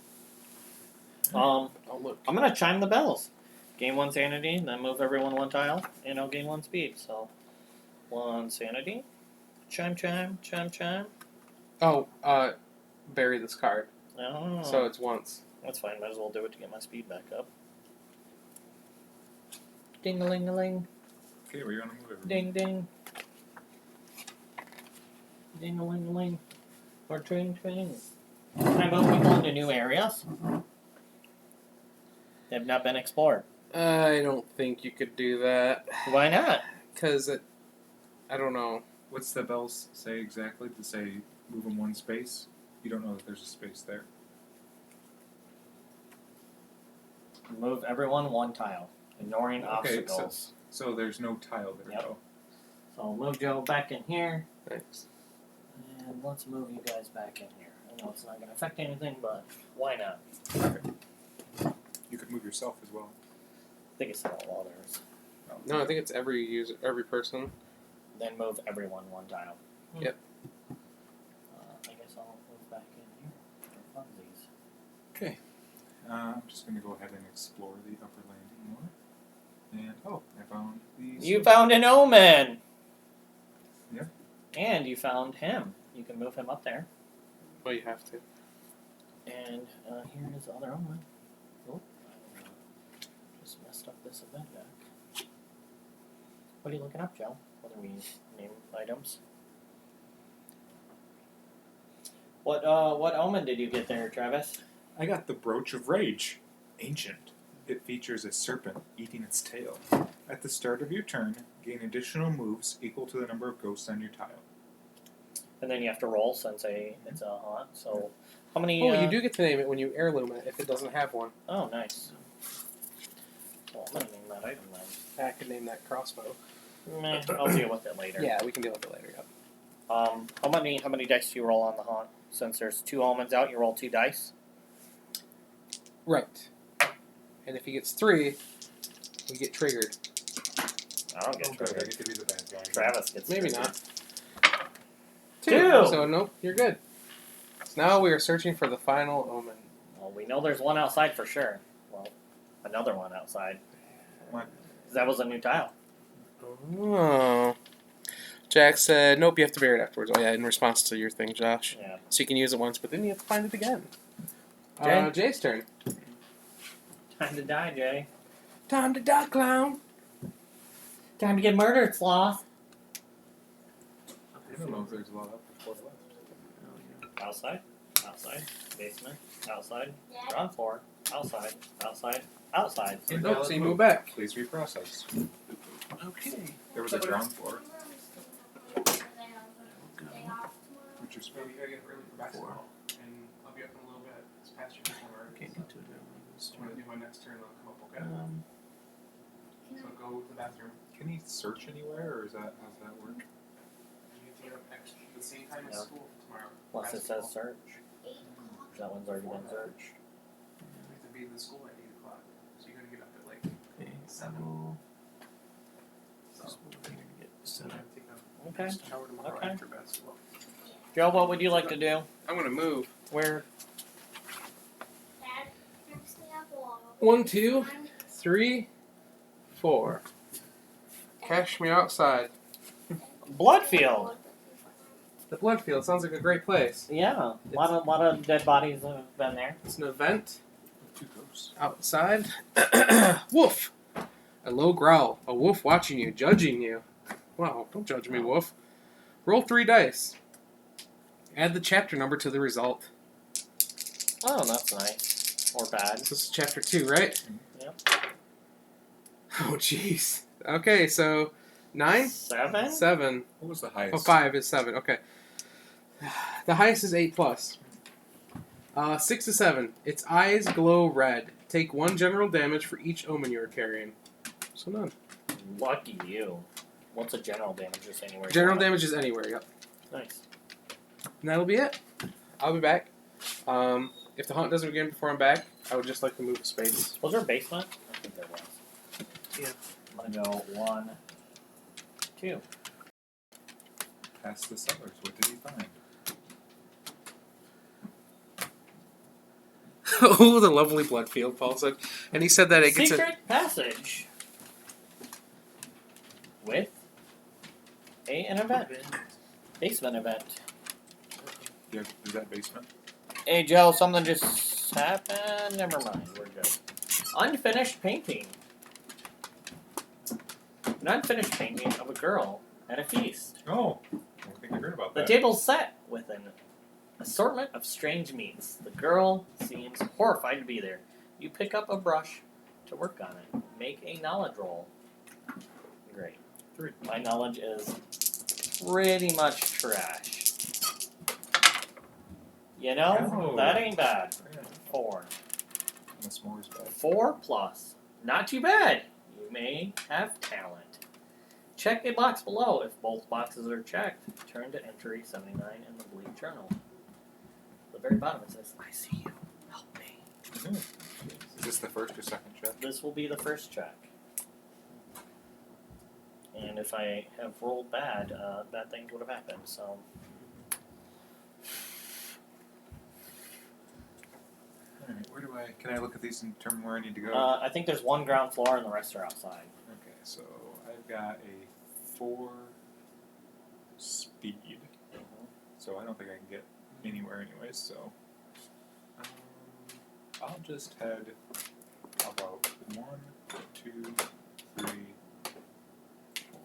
S2: Oh, look.
S3: I'm gonna chime the bells. Gain 1 sanity, then move everyone 1 tile, and I'll gain 1 speed. So, 1 sanity. Chime, chime, chime, chime.
S2: Oh, bury this card.
S3: Oh.
S2: So it's once.
S3: That's fine. Might as well do it to get my speed back up. Ding-a-ling-a-ling.
S1: Okay, we're gonna move it.
S3: Ding, ding. Ding-a-ling-a-ling. Or twing, twing. Can I move people into new areas? They have not been explored.
S2: I don't think you could do that.
S3: Why not?
S2: Because I don't know.
S1: What's the bells say exactly? To say move them 1 space? You don't know that there's a space there.
S3: Move everyone 1 tile, ignoring
S1: Okay,
S3: obstacles.
S1: So there's no tile there,
S3: Yep.
S1: though.
S3: So I'll move Joe back in here,
S2: Thanks.
S3: and let's move you guys back in here. I know it's not going to affect anything, but why not?
S1: You could move yourself as well.
S3: I think it's all others.
S2: No, I think it's every user, every person.
S3: Then move everyone 1 tile.
S2: Yep.
S3: I guess I'll move back in here for funsies.
S1: Okay. I'm just going to go ahead and explore the upper landing more. And, I found these.
S3: You found an omen!
S1: Yep.
S3: And you found him. You can move him up there.
S2: Well, you have to.
S3: And here is the other omen. Oh, I just messed up this event back. What are you looking up, Joe? What are we name items? What omen did you get there, Travis?
S1: I got the Brooch of Rage. Ancient. It features a serpent eating its tail. At the start of your turn, gain additional moves equal to the number of ghosts on your tile.
S3: And then you have to roll since it's a haunt. So how many?
S2: Oh, you do get to name it when you heirloom it if it doesn't have one.
S3: Oh, nice. So I'm gonna name that item then.
S2: I could name that crossbow.
S3: Meh, I'll deal with it later.
S2: Yeah, we can deal with it later. Yep.
S3: How many dice do you roll on the haunt? Since there's 2 omens out, you roll 2 dice.
S2: Right. And if he gets 3, we get triggered.
S3: I don't get
S1: Okay, I
S3: triggered.
S1: get to be the bad guy.
S3: Travis gets
S2: Maybe
S3: triggered.
S2: not. 2.
S3: 2.
S2: So nope, you're good. So now we are searching for the final omen.
S3: Well, we know there's one outside for sure. Well, another one outside.
S1: What?
S3: 'Cause that was a new tile.
S2: Oh. Jack said, nope, you have to bury it afterwards. Oh yeah, in response to your thing, Josh.
S3: Yeah.
S2: So you can use it once, but then you have to find it again.
S3: Jay?
S2: Jay's turn.
S3: Time to die, Jay.
S2: Time to die, clown.
S3: Time to get murdered, sloth.
S1: I don't know if there's a lot up before left.
S3: Outside. Outside. Basement. Outside. Ground floor. outside, outside, outside.
S2: Nope, so you move back.
S1: Please reprocess.
S4: Okay.
S1: There was a ground floor.
S4: Go.
S1: Which is
S2: Maybe you gotta get early for basketball. And I'll be up in a little bit. It's past your time already.
S4: Can't get to it.
S2: So I'm gonna do my next turn, I'll come up, okay? So go to the bathroom.
S1: Can he search anywhere, or is that how's that work?
S2: You have to get up extra the same time as
S3: Yeah.
S2: school tomorrow.
S3: Plus it
S2: Basketball.
S3: says search. That one's already been searched.
S2: We have to be in the school at 8 o'clock. So you gotta get up at like
S4: Okay.
S2: 7. So
S4: Just we're here to get set
S2: I'm
S4: up.
S2: gonna take a
S3: Okay.
S2: shower tomorrow
S3: Okay.
S2: after basketball.
S3: Joe, what would you like to do?
S2: I'm gonna move.
S3: Where?
S2: 1, 2, 3, 4. Cash me outside.
S3: Bloodfield.
S2: The blood field sounds like a great place.
S3: Yeah, a lot of dead bodies have been there.
S2: It's an event
S1: Two ghosts.
S2: outside. Woof! A low growl. A wolf watching you, judging you. Wow, don't judge me, wolf. Roll 3 dice. Add the chapter number to the result.
S3: Oh, that's nice. Or bad.
S2: This is chapter 2, right?
S3: Yep.
S2: Oh, jeez. Okay, so 9?
S3: 7?
S2: 7.
S1: What was the highest?
S2: Oh, 5 is 7. Okay. The highest is 8 plus. 6 to 7. Its eyes glow red. Take 1 general damage for each omen you are carrying. So none.
S3: Lucky you. What's a general damage? Just anywhere. you
S2: General
S3: want it.
S2: damage is anywhere, yep.
S3: Nice.
S2: And that'll be it. I'll be back. If the hunt doesn't begin before I'm back, I would just like to move a space.
S3: Was there a basement? I think there was.
S4: Yeah.
S3: I'm gonna go 1, 2.
S1: Past the cellars. What did he find?
S2: Oh, the lovely blood field, Paul said. And he said that it gets
S3: Secret passage. With an event. Basement event.
S1: Yeah, is that basement?
S3: Hey Joe, something just happened. Never mind, we're good. Unfinished painting. An unfinished painting of a girl at a feast.
S1: Oh, I don't think I heard about
S3: The
S1: that.
S3: table's set with an assortment of strange meats. The girl seems horrified to be there. You pick up a brush to work on it. Make a knowledge roll. Great.
S1: 3.
S3: My knowledge is pretty much trash. You know,
S1: Oh.
S3: that ain't bad.
S1: Yeah.
S3: 4.
S1: The s'mores bag.
S3: 4 plus. Not too bad. You may have talent. Check a box below. If both boxes are checked, turn to entry 79 in the bleak journal. At the very bottom it says, I see you. Help me.
S1: Is this the first or second check?
S3: This will be the first check. And if I have rolled bad, bad things would have happened, so.
S1: Alright, where do I... Can I look at these and determine where I need to go?
S3: I think there's 1 ground floor and the rest are outside.
S1: Okay, so I've got a 4 speed. So I don't think I can get anywhere anyways, so... I'll just head about 1, 2, 3, 4.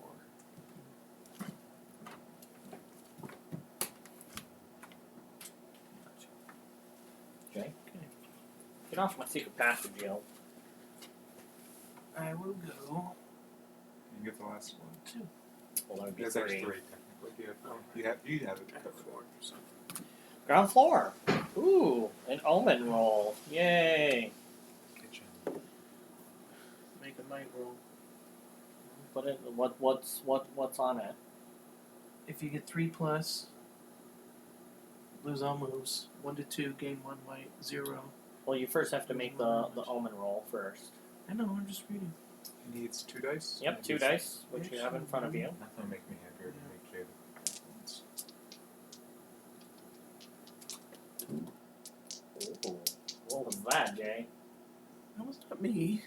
S3: Okay? Get off my secret passage, yo.
S4: I will go.
S1: You get the last one.
S4: 2.
S3: Well, that would be
S1: That's
S3: 3.
S1: actually 3, technically. You have it covered.
S4: 4. So.
S3: Ground floor. Ooh, an omen roll. Yay.
S1: Kitchen.
S4: Make a night roll.
S3: Put it. What's on it?
S4: If you get 3 plus, lose all moves. 1 to 2, gain 1 white, 0.
S3: Well, you first have to make the omen roll first.
S4: I know, I'm just reading.
S1: He needs 2 dice?
S3: Yep, 2 dice, which you have in front of you.
S1: Not gonna make me happier than make Jada.
S3: Ooh, what was that, Jay?
S4: That was not me.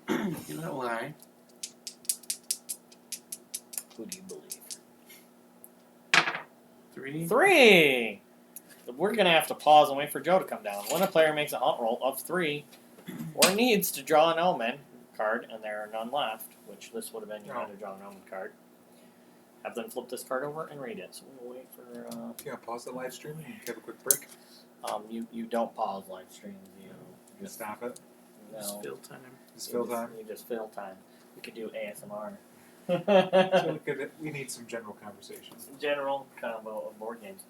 S4: You not lie.
S3: Who do you believe?
S4: 3.
S3: 3! We're going to have to pause and wait for Joe to come down. When a player makes a hunt roll of 3, or needs to draw an omen card, and there are none left, which this would have been you had to draw an omen card, have them flip this card over and read it. So we'll wait for...
S1: Yeah, pause the live stream and have a quick break.
S3: You don't pause live streams. Just,
S1: Stop it.
S4: Just
S3: no,
S4: fill time.
S1: Just fill time.
S3: You just fill time. We could do ASMR.
S1: So we need some general conversation.
S3: General combo of board games.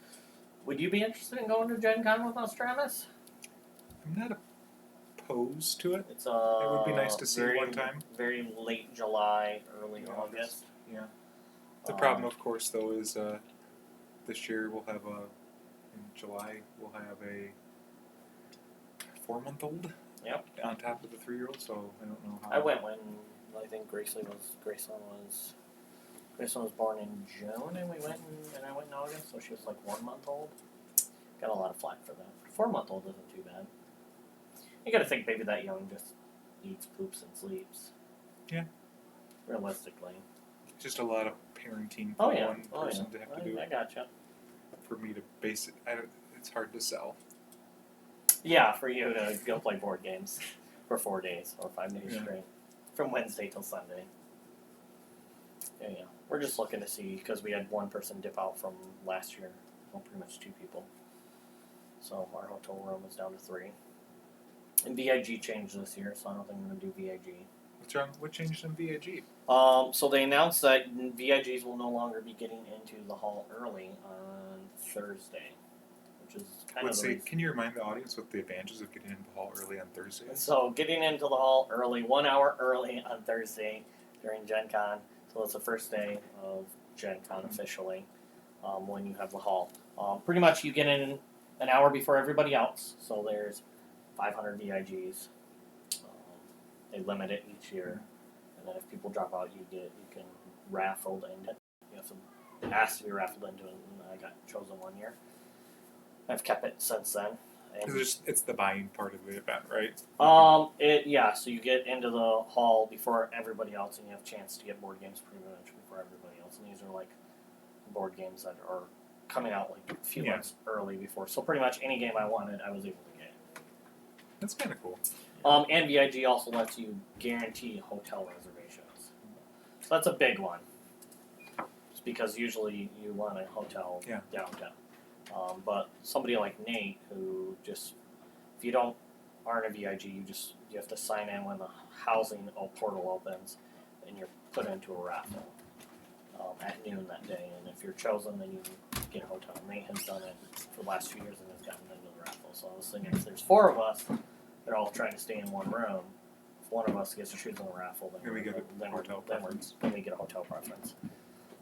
S3: Would you be interested in going to Gen Con with us, Travis?
S1: I'm not opposed to it.
S3: It's
S1: It would be nice to see
S3: very,
S1: one time.
S3: Very late July, early
S1: Yeah,
S3: August.
S1: Yeah. The problem, of course, though, is this year we'll have in July we'll have a 4-month-old.
S3: Yep.
S1: On top of the 3-year-old, so I don't know how.
S3: I went when I think Graceland was born in June, and I went in August, so she was like 1 month old. Got a lot of flack for that. 4-month-old isn't too bad. You got to think baby that young just eats, poops, and sleeps.
S1: Yeah.
S3: Realistically.
S1: Just a lot of parenting for one person to have to do.
S3: I gotcha.
S1: For me to base it, it's hard to sell.
S3: Yeah, for you to go play board games for 4 days or 5 days straight, from Wednesday till Sunday. Yeah. We're just looking to see, because we had one person dip out from last year. Well, pretty much 2 people. So our hotel room is down to 3. And VIG changed this year, so I don't think I'm going to do VIG.
S1: What's wrong? What changed in VIG?
S3: So they announced that VIGs will no longer be getting into the hall early on Thursday, which is kind of the reason.
S1: Can you remind the audience what the advantages of getting into the hall early on Thursday is?
S3: So getting into the hall early, 1 hour early on Thursday during Gen Con. So it's the first day of Gen Con officially when you have the hall. Pretty much you get in an hour before everybody else. So there's 500 VIGs. They limit it each year, and then if people drop out, you can raffle into it. It has to be raffled into it, and I got chosen 1 year. I've kept it since then.
S1: It's the buying part of the event, right?
S3: So you get into the hall before everybody else, and you have a chance to get board games pretty much before everybody else. And these are like board games that are coming out like a few months early before. So pretty much any game I wanted, I was able to get.
S1: That's kind of cool.
S3: And VIG also lets you guarantee hotel reservations. So that's a big one. Just because usually you want a hotel downtown. But somebody like Nate, who just, if you aren't a VIG, you have to sign in when the housing portal opens, and you're put into a raffle at noon that day. And if you're chosen, then you get a hotel. Nate has done it for the last 2 years and has gotten into the raffle. So I was thinking, if there's 4 of us, they're all trying to stay in one room. If one of us gets to choose on the raffle, then we get a hotel preference. Then we get a hotel preference.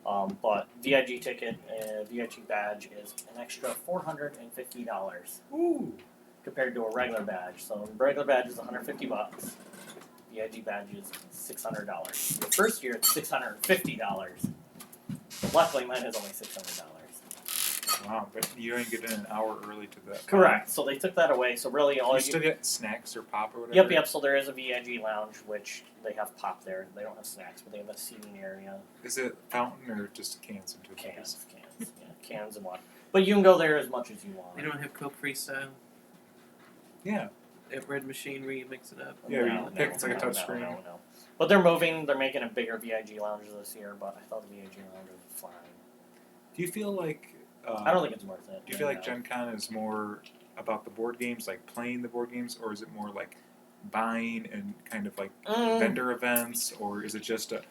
S3: But VIG ticket, VIG badge is an extra $450.
S1: Ooh.
S3: Compared to a regular badge. So the regular badge is $150. VIG badge is $600. The first year it's $650. Luckily, mine is only $600.
S1: Wow, but you only get in an hour early to that.
S3: Correct. So they took that away. So really, all
S1: you still get snacks or pop or whatever.
S3: Yep. So there is a VIG lounge, which they have pop there. They don't have snacks, but they have a seating area.
S1: Is it fountain or just cans and
S3: cans? Cans and water. But you can go there as much as you want.
S4: They don't have Coke freestyle.
S1: Yeah.
S4: They have red machine where you mix it up.
S1: Yeah, it's like a touch screen.
S3: No. But they're moving. They're making a bigger VIG lounge this year. But I thought the VIG lounge was fine.
S1: Do you feel like?
S3: I don't think it's worth it.
S1: Do you feel like Gen Con is more about the board games, like playing the board games, or is it more like buying and kind of like vendor events, or is it just a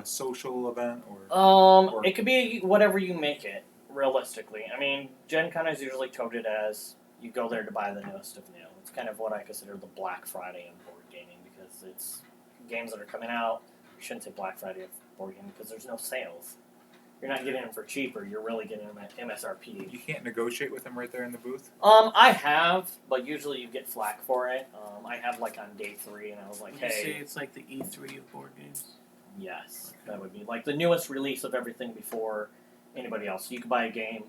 S1: social event? Or
S3: it could be whatever you make it. Realistically, I mean, Gen Con is usually touted as you go there to buy the newest of new. It's kind of what I consider the Black Friday of board gaming because it's games that are coming out. You shouldn't say Black Friday of board gaming because there's no sales. You're not getting them for cheaper. You're really getting them at MSRP.
S1: You can't negotiate with them right there in the booth?
S3: I have, but usually you get flack for it. I have like on day 3, and I was like,
S4: Would
S3: hey.
S4: you say it's like the E3 of board games?
S3: Yes, that would be like the newest release of everything before anybody else. So you could buy a game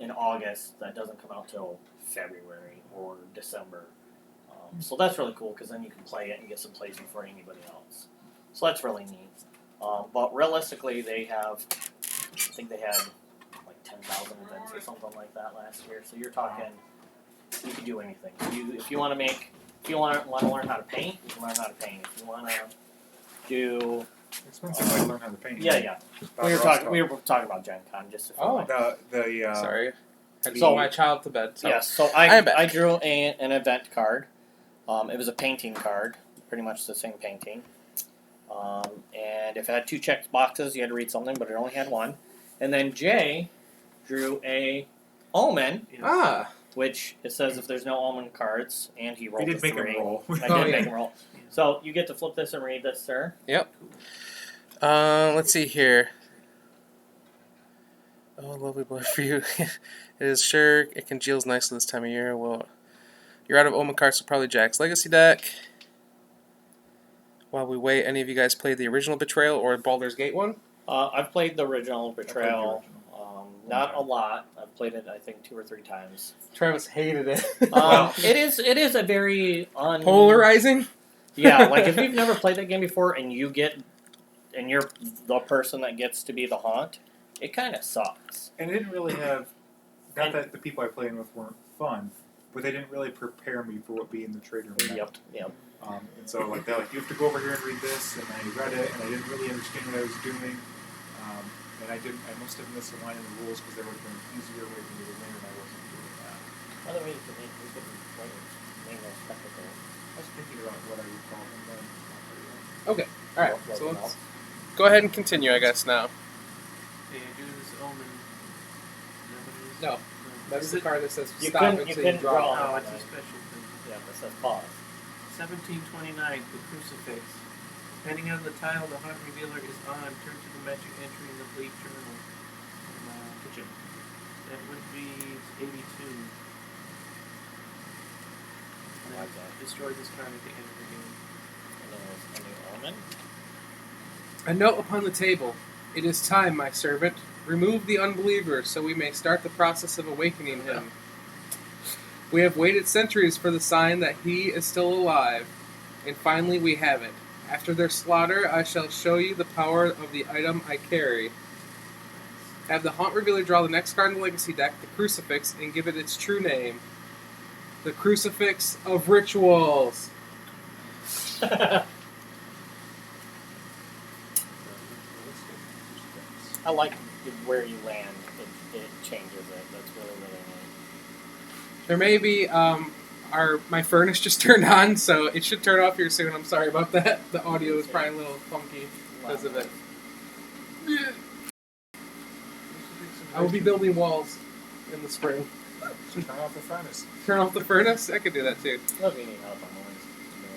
S3: in August that doesn't come out till February or December. So that's really cool because then you can play it and get some plays before anybody else. So that's really neat. But realistically, I think they had like 10,000 events or something like that last year. So you're talking, you can do anything. If you want to learn how to paint, you can learn how to paint. If you want to do
S1: expensive way to learn how to paint.
S3: Yeah. We were talking about Gen Con just a few
S2: sorry. I had to put my child to bed. So.
S3: Yes, so I drew an event card It was a painting card, pretty much the same painting. And if it had 2 checked boxes, you had to read something, but it only had 1. And then Jay drew a omen,
S2: Ah.
S3: which it says if there's no omen cards, and he rolled
S1: We
S3: a
S1: did make
S3: 3.
S1: him roll.
S3: I did
S2: Oh, yeah.
S3: make him roll. So you get to flip this and read this, sir.
S2: Yep. Let's see here. Oh, lovely boy for you. It is sure it congeals nicely this time of year. Well, you're out of omen cards, so probably Jack's Legacy deck. While we wait, any of you guys played the original Betrayal or Baldur's Gate one?
S3: I've played the original Betrayal.
S1: the original.
S3: Not a lot. I've played it, I think, 2 or 3 times.
S2: Travis hated it.
S3: It is a very
S2: Polarizing?
S3: Yeah, like if you've never played that game before and you're the person that gets to be the haunt, it kind of sucks.
S1: And it didn't really have. Not that the people I played with weren't fun, but they didn't really prepare me for what being the traitor meant.
S3: Yep.
S1: And so like they're like, you have to go over here and read this, and I read it, and I didn't really understand what I was doing. And I must have missed a line in the rules because there would have been an easier way for me to win, and I wasn't doing that.
S3: By the way, you can name those spectacle.
S1: I was thinking about what I would call them then.
S2: Okay, alright. So let's go ahead and continue, I guess, now.
S4: Okay, I do this omen. Is that what it is?
S2: No. That's the card that says
S3: You
S2: stop
S3: couldn't-
S2: it
S3: you
S2: so you
S3: couldn't draw.
S2: draw.
S4: Oh, it's a special thing.
S3: Yeah, that says pause.
S4: 1729, the crucifix. Depending on the tile the haunt revealer is on, turn to the magic entry in the bleak journal in the kitchen. That would be 82. And
S3: like
S4: then
S3: that.
S4: destroy this card at the end of the game.
S3: And then there's a new omen.
S2: A note upon the table. It is time, my servant. Remove the unbeliever so we may start the process of awakening him. We have waited centuries for the sign that he is still alive, and finally we have it. After their slaughter, I shall show you the power of the item I carry. Have the Haunt Revealer draw the next card in the Legacy deck, the Crucifix, and give it its true name. The Crucifix of Rituals.
S3: I like where you land. It changes it. That's really, really neat.
S2: There may be, my furnace just turned on, so it should turn off here soon. I'm sorry about that. The audio is probably a little funky because of it. I will be building walls in the spring.
S1: Turn off the furnace.
S2: Turn off the furnace? I could do that too.
S3: Love you need help on those.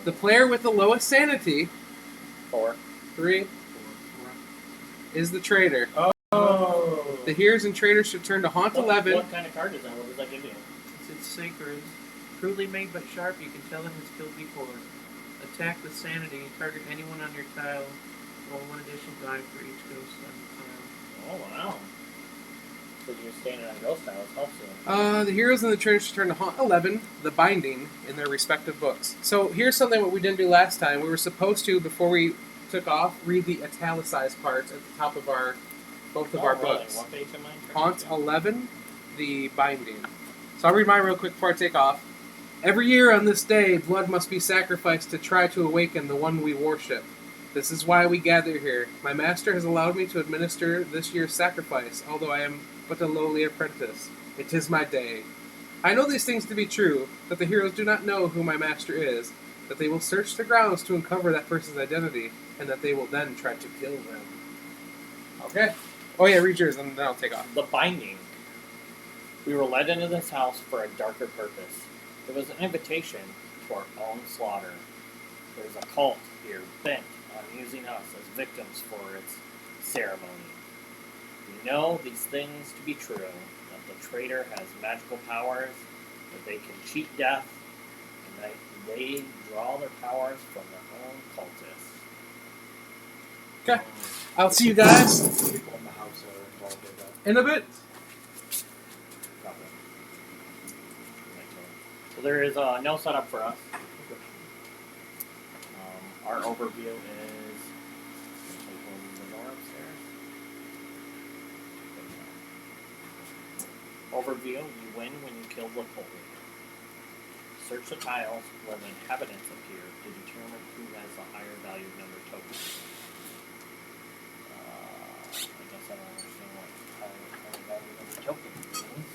S2: The player with the lowest sanity,
S3: 4.
S2: 3, is the traitor.
S1: Oh!
S2: The heroes and traitors should turn to Haunt 11.
S3: What kind of card is that? What does that give you?
S4: It's sacred. Crudely made but sharp, you can tell him it's killed before. Attack with sanity. Target anyone on your tile. Roll 1 additional die for each ghost on the tile.
S3: Oh, wow. Because you're standing on ghost tiles helps you.
S2: The heroes and the traitors should turn to Haunt 11, the Binding, in their respective books. So here's something what we didn't do last time. We were supposed to, before we took off, read the italicized parts at the top of both of our
S3: really?
S2: books.
S3: What page am I?
S2: Haunt 11, the Binding. So I'll read mine real quick before I take off. Every year on this day, blood must be sacrificed to try to awaken the one we worship. This is why we gather here. My master has allowed me to administer this year's sacrifice, although I am but a lowly apprentice. It is my day. I know these things to be true, that the heroes do not know who my master is, that they will search the grounds to uncover that person's identity, and that they will then try to kill them. Okay. Oh yeah, read yours, and then I'll take off.
S3: The Binding. We were led into this house for a darker purpose. It was an invitation to our own slaughter. There's a cult here bent on using us as victims for its ceremony. We know these things to be true, that the traitor has magical powers, that they can cheat death, and that they draw their powers from their own cultists.
S2: Okay. I'll see you guys
S1: People in the house are involved in that.
S2: in a bit.
S3: Probably. So there is no setup for us. Our overview is the door upstairs. Overview: you win when you kill the cult leader. Search the tiles where the inhabitants appear to determine who has the higher value number token. I guess I don't understand what higher value number token means.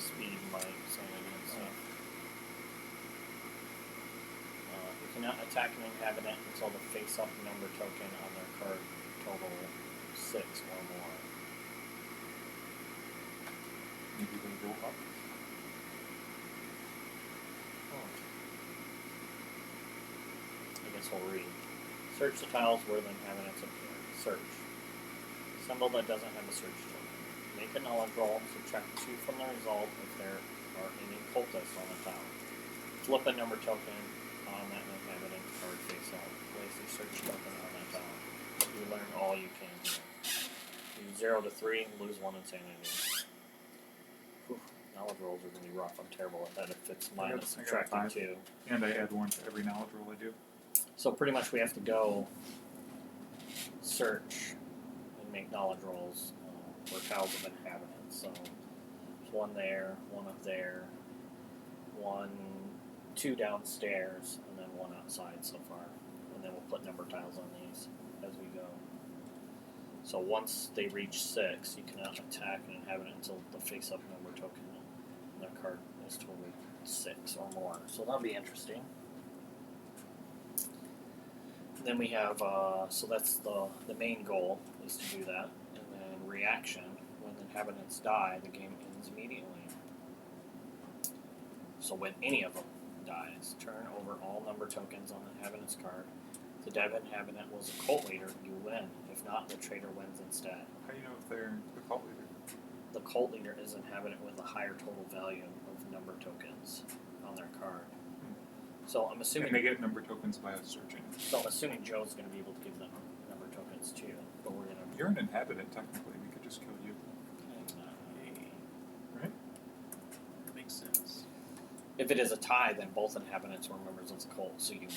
S3: speed my sanity and stuff. You cannot attack an inhabitant until the face-up number token on their card total 6 or more.
S1: Maybe they go up.
S3: I guess we'll read. Search the tiles where the inhabitants appear. Search. Symbol that doesn't have a search token. Make a knowledge roll, subtract 2 from the result if there are any cultists on the tile. Flip a number token on that inhabitant card face up. Place a search token on that tile. You learn all you can here. Use 0 to 3, lose 1 insanity. Whew. Knowledge rolls are going to be rough. I'm terrible at that if it's minus subtracting 2.
S1: And I add 1 to every knowledge roll I do.
S3: So pretty much we have to go search and make knowledge rolls for tiles of inhabitants. So there's 1 there, 1 up there, 2 downstairs, and then 1 outside so far. And then we'll put number tiles on these as we go. So once they reach 6, you cannot attack an inhabitant until the face-up number token on their card is totaled 6 or more. So that'll be interesting. Then we have, so that's the main goal is to do that. And then reaction, when the inhabitants die, the game ends immediately. So when any of them dies, turn over all number tokens on the inhabitant's card. If the dead inhabitant was a cult leader, you win. If not, the traitor wins instead.
S1: How do you know if they're the cult leader?
S3: The cult leader is an inhabitant with a higher total value of number tokens on their card. So I'm assuming
S1: And they get number tokens by searching.
S3: So I'm assuming Joe's going to be able to give them number tokens too, but we're going to.
S1: You're an inhabitant, technically. We could just kill you. Right?
S4: Makes sense.
S3: If it is a tie, then both inhabitants were members of the cult, so you win.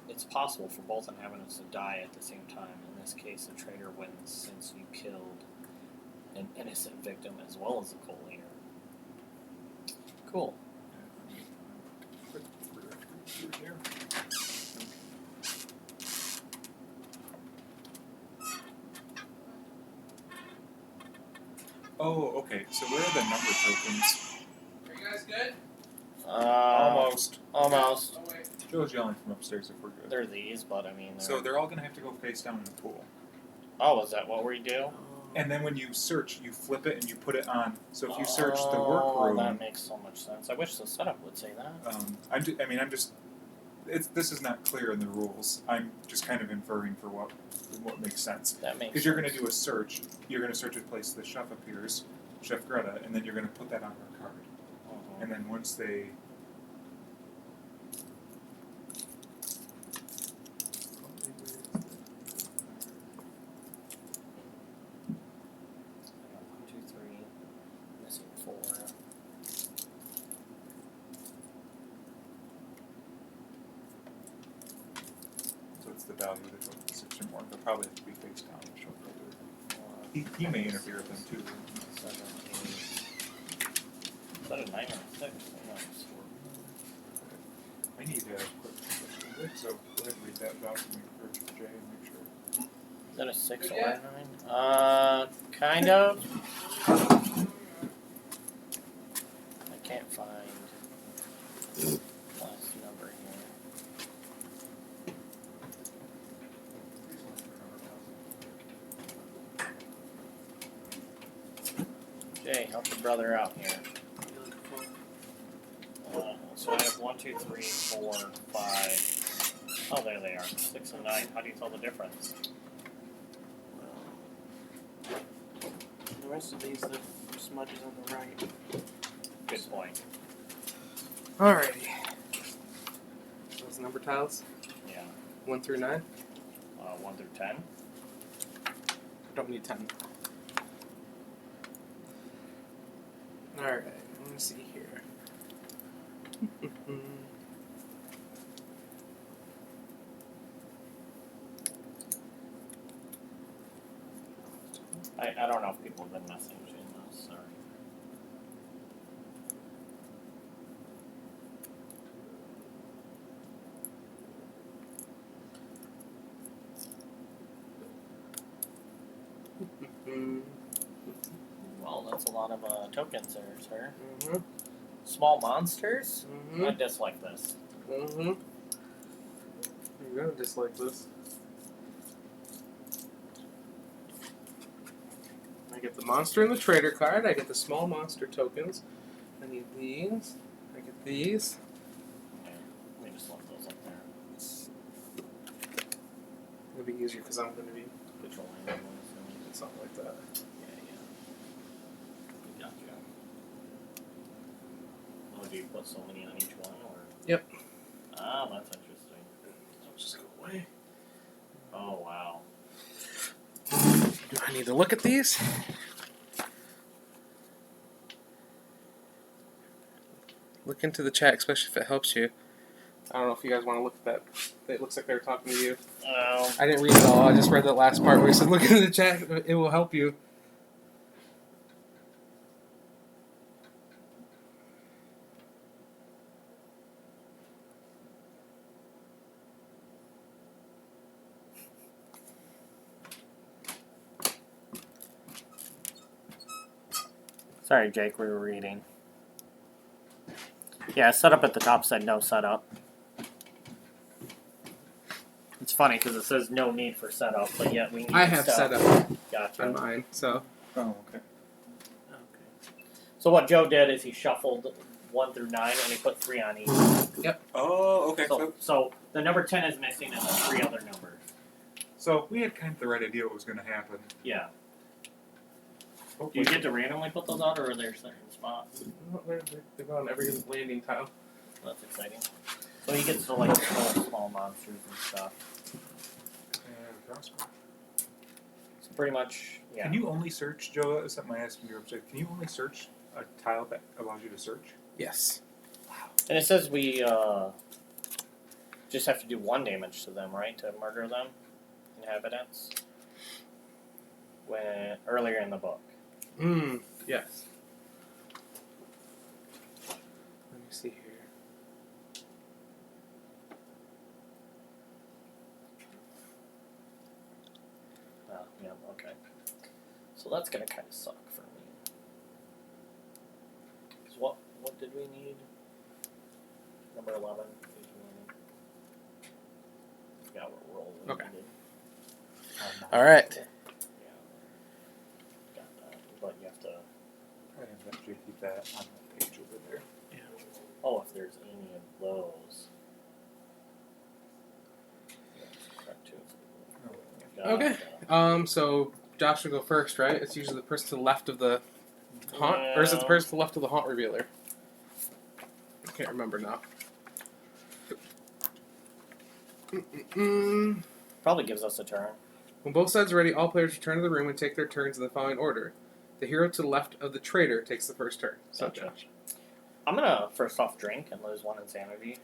S3: It's possible for both inhabitants to die at the same time. In this case, the traitor wins since you killed an innocent victim as well as the cult leader. Cool.
S1: Oh, okay. So where are the number tokens?
S2: Are you guys good?
S1: Almost.
S3: Almost.
S2: Oh, wait.
S1: Joe's yelling from upstairs if we're good.
S3: They're these, but I mean.
S1: So they're all going to have to go face down in the pool.
S3: Oh, is that what we do?
S1: And then when you search, you flip it and you put it on. So if you search the workroom,
S3: that makes so much sense. I wish the setup would say that.
S1: this is not clear in the rules. I'm just kind of inferring for what makes sense.
S3: That makes.
S1: Because you're going to do a search. You're going to search a place the chef appears, Chef Greta, and then you're going to put that on her card. And then once they. The value of the token 6 or more. They'll probably have to be face down to show further. He may interfere with them too.
S3: 7, 8. Is that a 9 or a 6?
S1: I need a quick question. So go ahead and read that document for Jay and make sure.
S3: Is that a 6 or a 9? Kind of. I can't find last number here. Jay, help your brother out here. So I have 1, 2, 3, 4, 5. Oh, there they are. 6 and 9. How do you tell the difference?
S4: The rest of these, the smudges on the right.
S3: Good point.
S2: Alrighty. Those number tiles?
S3: Yeah.
S2: 1 through 9?
S3: 1 through 10.
S2: I don't need 10. Alright, let me see here.
S3: I don't know if people have been messaging us. Sorry. Well, that's a lot of tokens there, sir.
S2: Mm-hmm.
S3: Small monsters?
S2: Mm-hmm.
S3: I dislike this.
S2: Mm-hmm. You're gonna dislike this. I get the monster and the trader card. I get the small monster tokens. I need these. I get these.
S3: Okay, let me just lump those up there.
S2: It'll be easier because I'm going to be
S3: Controlling them.
S2: something like that.
S3: Yeah. Gotcha. Oh, do you put so many on each one, or?
S2: Yep.
S3: Ah, that's interesting.
S2: I'll just go away.
S3: Oh, wow.
S2: Do I need to look at these? Look into the chat, especially if it helps you. I don't know if you guys want to look at that. It looks like they were talking to you.
S3: Oh.
S2: I didn't read it all. I just read that last part where he said, look into the chat. It will help you.
S3: Sorry, Jake, we were reading. Yeah, setup at the top said no setup. It's funny because it says no need for setup, but yet we need
S2: I have
S3: stuff.
S2: setup
S3: Gotcha.
S2: on mine, so.
S1: Oh, okay.
S3: Okay. So what Joe did is he shuffled 1 through 9 and he put 3 on each.
S1: Oh, okay.
S3: So the number 10 is missing and the 3 other numbers.
S1: So we had kind of the right idea what was going to happen.
S3: Yeah. Do you get to randomly put those out, or are there certain spots?
S2: They're on every landing tile.
S3: That's exciting. So he gets to like control small monsters and stuff. So pretty much, yeah.
S1: Can you only search, Joe? That's something I asked from your website. Can you only search a tile that allows you to search?
S2: Yes.
S3: And it says we just have to do 1 damage to them, right? To murder them, inhabitants. When earlier in the book.
S2: Yes. Let me see here.
S3: Oh, yeah, okay. So that's gonna kind of suck for me. Cause what did we need? Number 11. Forgot what roll we
S2: Okay.
S3: needed.
S2: All right.
S3: Yeah. Got that, but you have to.
S1: I have that. Keep that on that page over there.
S3: Oh, if there's any of those. That's correct too.
S2: Okay. So Josh will go first, right? It's usually the person to the left of the haunt, or is it the person to the left of the haunt revealer? I can't remember now.
S3: Probably gives us a turn.
S2: When both sides are ready, all players return to the room and take their turns in the following order. The hero to the left of the traitor takes the first turn. So
S3: Gotcha.
S2: Josh.
S3: I'm gonna first off drink and lose 1 insanity.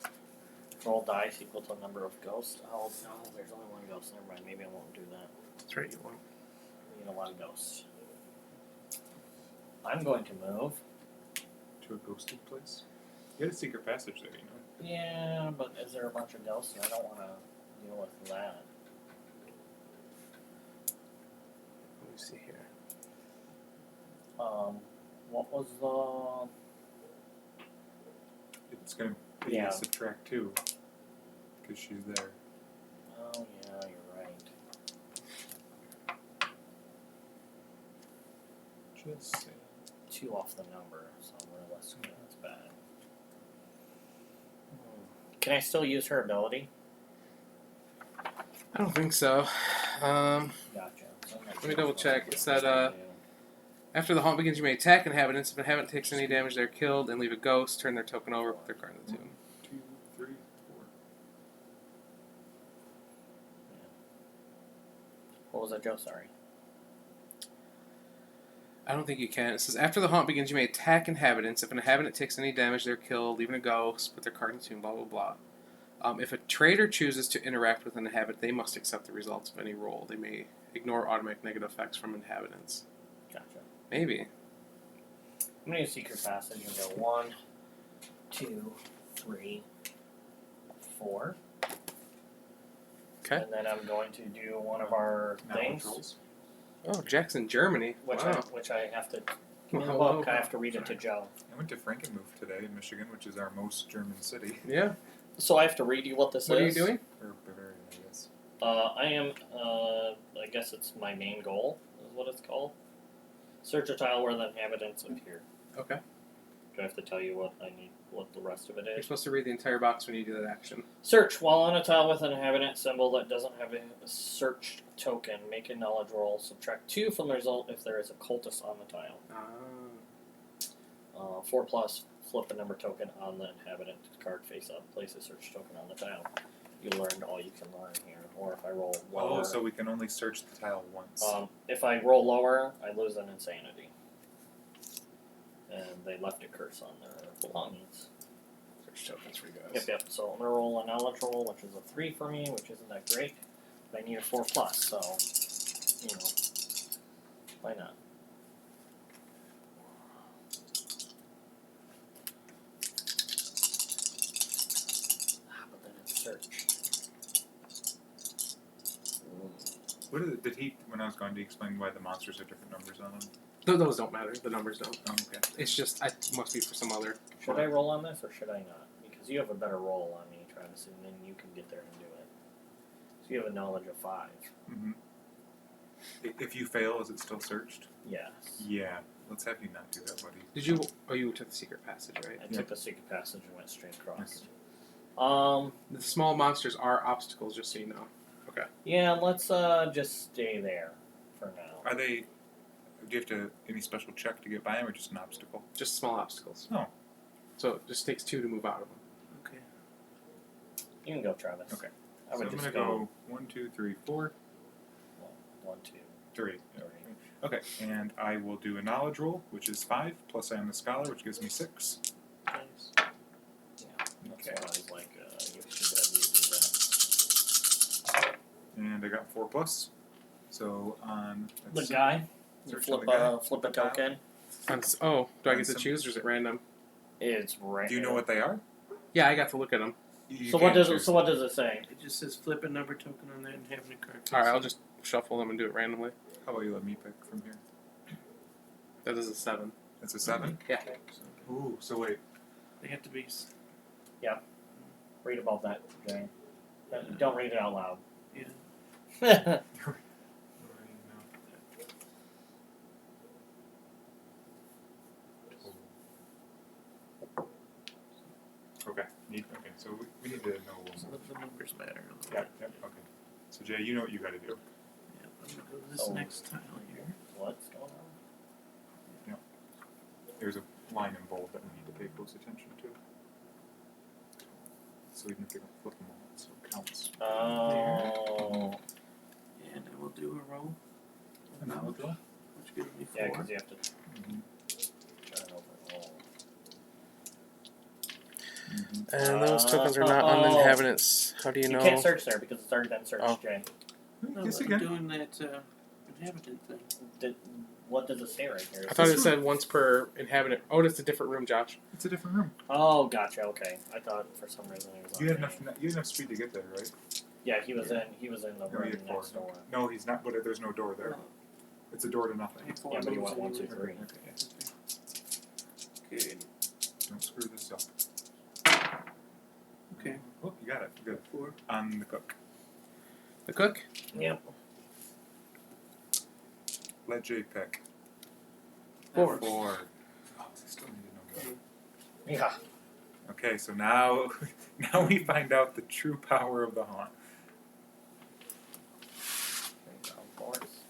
S3: Roll dice equal to the number of ghosts. Oh no, there's only 1 ghost. Never mind. Maybe I won't do that.
S2: That's right, you won't.
S3: I need a lot of ghosts. I'm going to move.
S1: To a ghosted place. You had a secret passage there, you know.
S3: Yeah, but is there a bunch of ghosts? And I don't want to deal with that.
S2: Let me see here.
S3: What was the?
S1: It's going to be
S3: Yeah.
S1: subtract 2. Because she's there.
S3: Oh yeah, you're right.
S1: Just saying.
S3: 2 off the number, so we're less. That's bad. Can I still use her ability?
S2: I don't think so.
S3: Gotcha. So
S2: Let me double check. It said, after the haunt begins, you may attack inhabitants. If an inhabitant takes any damage, they're killed and leave a ghost. Turn their token over, put their card in the tomb.
S1: 2, 3, 4.
S3: What was that, Joe? Sorry.
S2: I don't think you can. It says, after the haunt begins, you may attack inhabitants. If an inhabitant takes any damage, they're killed, leaving a ghost, put their card in the tomb, blah, blah, blah. If a traitor chooses to interact with an inhabitant, they must accept the results of any roll. They may ignore automatic negative effects from inhabitants.
S3: Gotcha.
S2: Maybe.
S3: I'm gonna use secret passage and go 1, 2, 3, 4.
S2: Okay.
S3: And then I'm going to do one of our
S1: Knowledge
S3: things.
S1: rolls.
S2: Oh, Jackson, Germany.
S3: which
S2: Wow.
S3: I have to.
S2: Well,
S3: In the
S2: hello.
S3: book, I have to read it to Joe.
S1: I went to Frankenmuth today in Michigan, which is our most German city.
S2: Yeah.
S3: So I have to read you what this
S2: What
S3: is.
S2: are you doing?
S1: Or Bavaria, I guess.
S3: I am. I guess it's my main goal. Is what it's called. Search a tile where the inhabitants appear.
S2: Okay.
S3: Do I have to tell you what I need? What the rest of it
S2: You're
S3: is?
S2: supposed to read the entire box when you do that action.
S3: Search while on a tile with an inhabitant symbol that doesn't have a search token. Make a knowledge roll. Subtract 2 from the result if there is a cultist on the tile. 4+. Flip a number token on the inhabitant card face up. Place a search token on the tile. You learned all you can learn here. Or if I roll lower.
S1: Oh, so we can only search the tile once.
S3: If I roll lower, I lose an insanity. And they left a curse on their belongings.
S2: Search tokens for you guys.
S3: Yep. So I'm gonna roll a knowledge roll, which is a 3 for me, which isn't that great. But I need a 4+, so why not? But then it's search.
S1: What is it? Did he, when I was gone, did he explain why the monsters have different numbers on them?
S2: Those don't matter. The numbers don't.
S1: Oh, okay.
S2: It's just, I must be for some other.
S3: Should I roll on this or should I not? Because you have a better roll on me, Travis, and then you can get there and do it. So you have a knowledge of 5.
S1: Mm-hmm. If you fail, is it still searched?
S3: Yes.
S1: Yeah. Let's have you not do that, buddy.
S2: Did you? Oh, you took the secret passage, right?
S3: I took the secret passage and went straight across.
S1: Okay.
S2: The small monsters are obstacles, just so you know. Okay.
S3: Yeah, let's just stay there for now.
S1: Are they? Do you have to any special check to get by them, or just an obstacle?
S2: Just small obstacles.
S1: Oh.
S2: So it just takes 2 to move out of them.
S4: Okay.
S3: You can go, Travis.
S1: Okay.
S3: I would
S1: so I'm
S3: just
S1: gonna go 1, 2, 3, 4,
S3: 1, 2,
S1: 3.
S3: 3.
S1: Okay, and I will do a knowledge roll, which is 5, plus I am the scholar, which gives me 6.
S4: Nice.
S3: Yeah. That's
S1: Okay.
S3: why I was like, you should have you do
S1: And I got 4 plus. So on
S3: that.
S1: let's
S3: The guy, you
S1: search
S3: flip
S1: the guy.
S3: flip a
S1: Tile.
S3: token.
S2: Do I get to choose, or is it random?
S3: It's right.
S1: Do you know what they are?
S2: Yeah, I got to look at them.
S1: You
S3: So what
S1: can't
S3: does
S1: choose
S3: what
S1: them.
S3: does it say?
S4: It just says flip a number token on that and have a card.
S2: All right, I'll just shuffle them and do it randomly.
S1: How about you let me pick from here?
S2: That is a 7.
S1: It's a 7?
S2: Yeah.
S1: Ooh, so wait.
S4: They have to be.
S3: Read about that, Jay. Don't read it out loud.
S4: Yeah.
S1: Okay. So we need to know.
S4: So the numbers matter a little
S1: Yep.
S4: bit.
S1: Okay. So Jay, you know what you got to do.
S4: Yeah, I'm gonna go to this
S3: Oh.
S4: next tile here.
S3: What's going on?
S1: There's a line in bold that we need to pay close attention to. So even if they don't flip them all, it still counts.
S3: Oh.
S4: And I will do a roll.
S1: A knowledge roll?
S4: Which gives me 4.
S3: Yeah, because you have to
S1: Mm-hmm.
S3: turn over all.
S1: Mm-hmm.
S2: And those tokens are not on the inhabitants. How do you know?
S3: can't search there because it's already been searched,
S2: Oh.
S3: Jay.
S4: No,
S1: Yes,
S4: I'm
S1: again.
S4: doing that inhabitant thing.
S3: What does it say right here?
S2: I thought it said once per inhabitant. Oh, it's a different room, Josh.
S1: It's a different room.
S3: Oh, gotcha. Okay, I thought for some reason he was. On
S1: You had
S3: there.
S1: enough speed to get there, right?
S3: Yeah, he was in. He was in the
S1: No,
S3: room
S1: you had 4.
S3: next door.
S1: No, he's not. But there's no door there.
S4: Oh,
S1: It's a door to
S4: I
S1: nothing.
S4: have 4
S3: Yeah, but he
S4: moves
S3: went 1, 2,
S4: anyway.
S3: 3.
S4: Okay.
S1: Don't screw this up.
S4: Okay.
S1: Oh, you got it. Good.
S4: 4.
S1: On the cook.
S2: The cook.
S3: Yep.
S1: Let Jay pick.
S4: 4.
S1: 4. Oh, I still need to know more.
S3: Yeah.
S1: Okay, so now we find out the true power of the haunt.
S3: Of course.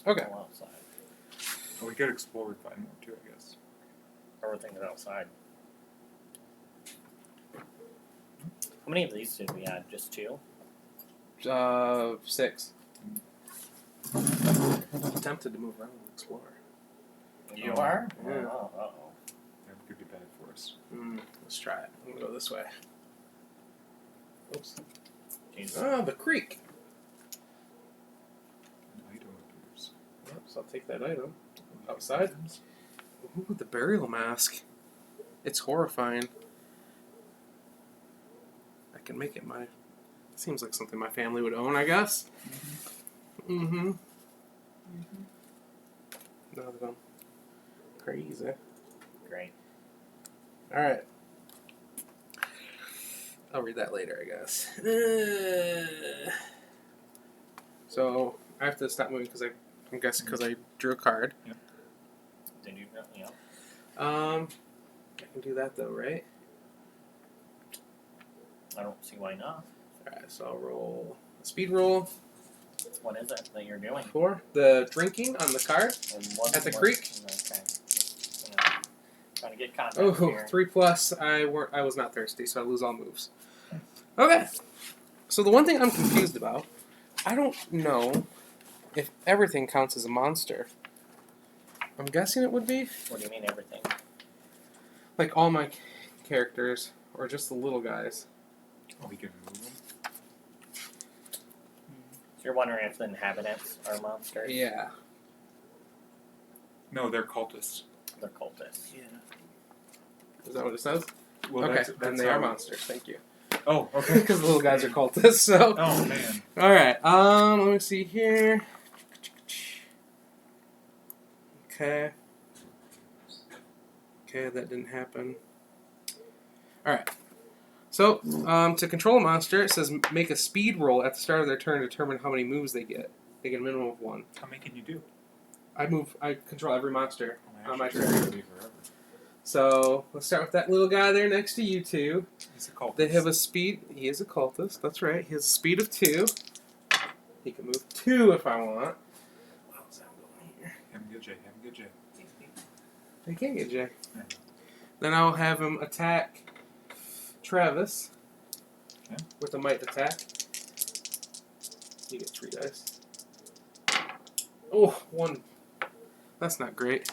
S2: Okay.
S3: All outside.
S1: Oh, we could explore and find more too, I guess.
S3: Everything's outside. How many of these did we add? Just 2?
S2: 6. I'm tempted to move around and explore.
S3: You
S1: Oh,
S3: are?
S2: yeah.
S3: Oh, uh-oh.
S1: That could be bad for us.
S2: Let's try it. I'm gonna go this way. Oops.
S3: Jesus.
S2: Oh, the creek.
S1: An item appears.
S2: Yep, so I'll take that item. Outside. Ooh, the burial mask. It's horrifying. I can make it seems like something my family would own, I guess. Mm-hmm. None of them. Crazy.
S3: Great.
S2: All right. I'll read that later, I guess. So I have to stop moving because I'm guessing because I drew a card.
S1: Yep.
S3: Did you? Yeah.
S2: I can do that though, right?
S3: I don't see why not.
S2: All right, so I'll roll a speed roll
S3: What is it that you're doing?
S2: for the drinking on the card.
S3: And what,
S2: At the
S3: what-
S2: creek?
S3: Okay. Trying to get context
S2: Oh,
S3: here.
S2: 3+. I was not thirsty, so I lose all moves. Okay. So the one thing I'm confused about, I don't know if everything counts as a monster. I'm guessing it would be.
S3: What do you mean everything?
S2: Like all my characters, or just the little guys.
S1: Oh, we can move them.
S3: So you're wondering if the inhabitants are monsters?
S2: Yeah.
S1: No, they're cultists.
S3: They're cultists.
S1: Yeah.
S2: Is that what it says?
S1: Well,
S2: Okay,
S1: that's
S2: then they are
S1: how-
S2: monsters. Thank you.
S1: Oh, okay.
S2: Because the little guys are cultists, so.
S1: Oh man.
S2: Alright, let me see here. Okay. Okay, that didn't happen. Alright. So, to control a monster, it says make a speed roll at the start of their turn to determine how many moves they get. They get a minimum of 1.
S1: How many can you do?
S2: I control every monster
S1: Oh,
S2: on my
S1: actually,
S2: turn.
S1: it's gonna be forever.
S2: So, let's start with that little guy there next to you two.
S1: He's a cultist.
S2: They have a speed. He is a cultist. That's right. He has a speed of 2. He can move 2 if I want. What else am I going here?
S1: Have a good J. Have a good J.
S2: He can't get Jay.
S1: Yeah.
S2: Then I'll have him attack Travis
S1: Okay.
S2: with a might attack. You get 3 dice. Oh, 1. That's not great.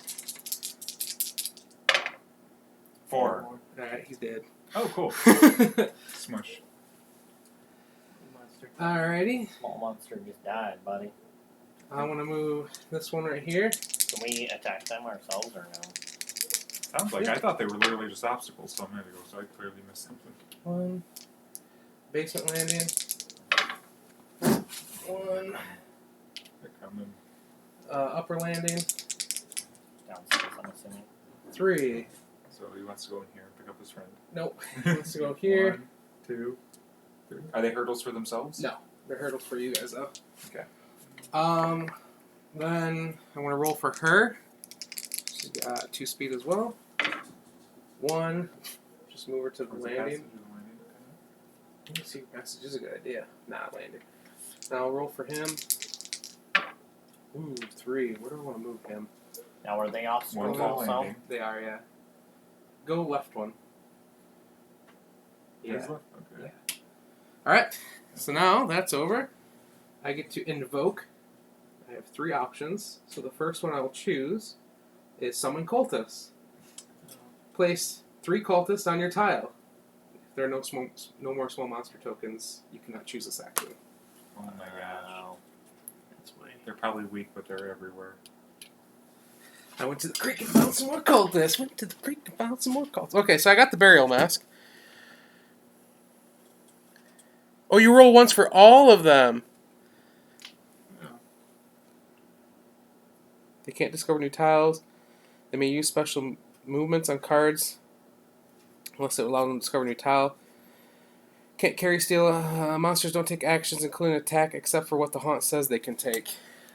S1: 4.
S2: Alright, he's dead.
S1: Oh, cool. Smush.
S3: Monster.
S2: Alrighty.
S3: Small monster just died, buddy.
S2: I want to move this one right here.
S3: Can we attack them ourselves or no?
S1: Sounds like I thought they were literally just obstacles, so I'm gonna go. So I clearly missed something.
S2: 1. Basement landing. 1.
S1: They're coming.
S2: Upper landing.
S3: Downstairs, I'm assuming.
S2: 3.
S1: So he wants to go in here and pick up his friend.
S2: Nope. He wants to go here.
S1: 1, 2, 3. Are they hurdles for themselves?
S2: No. They're hurdles for you guys, though.
S1: Okay.
S2: Then I want to roll for her. She's got 2 speed as well. 1. Just move her to the
S1: Or is it
S2: landing.
S1: passage or the landing?
S2: Let me see. Passage is a good idea. Not landing. Now I'll roll for him. Ooh, 3. Where do I want to move him?
S3: Now, are they off
S1: One
S3: screen
S1: ball
S3: also?
S1: landing.
S2: They are, yeah. Go left one.
S1: Yours
S2: Yeah.
S1: left? Okay.
S2: Yeah. Alright. So now that's over. I get to invoke. I have 3 options. So the first one I will choose is summon cultists. Place 3 cultists on your tile. If there are no more small monster tokens, you cannot choose this action.
S1: Oh my gosh.
S3: Wow.
S2: That's why.
S1: They're probably weak, but they're everywhere.
S2: I went to the creek and found some more cultists. Went to the creek and found some more cultists. Okay, so I got the burial mask. Oh, you roll once for all of them. They can't discover new tiles. They may use special movements on cards unless it allows them to discover a new tile. Can't carry steal. Monsters don't take actions, including attack, except for what the haunt says they can take.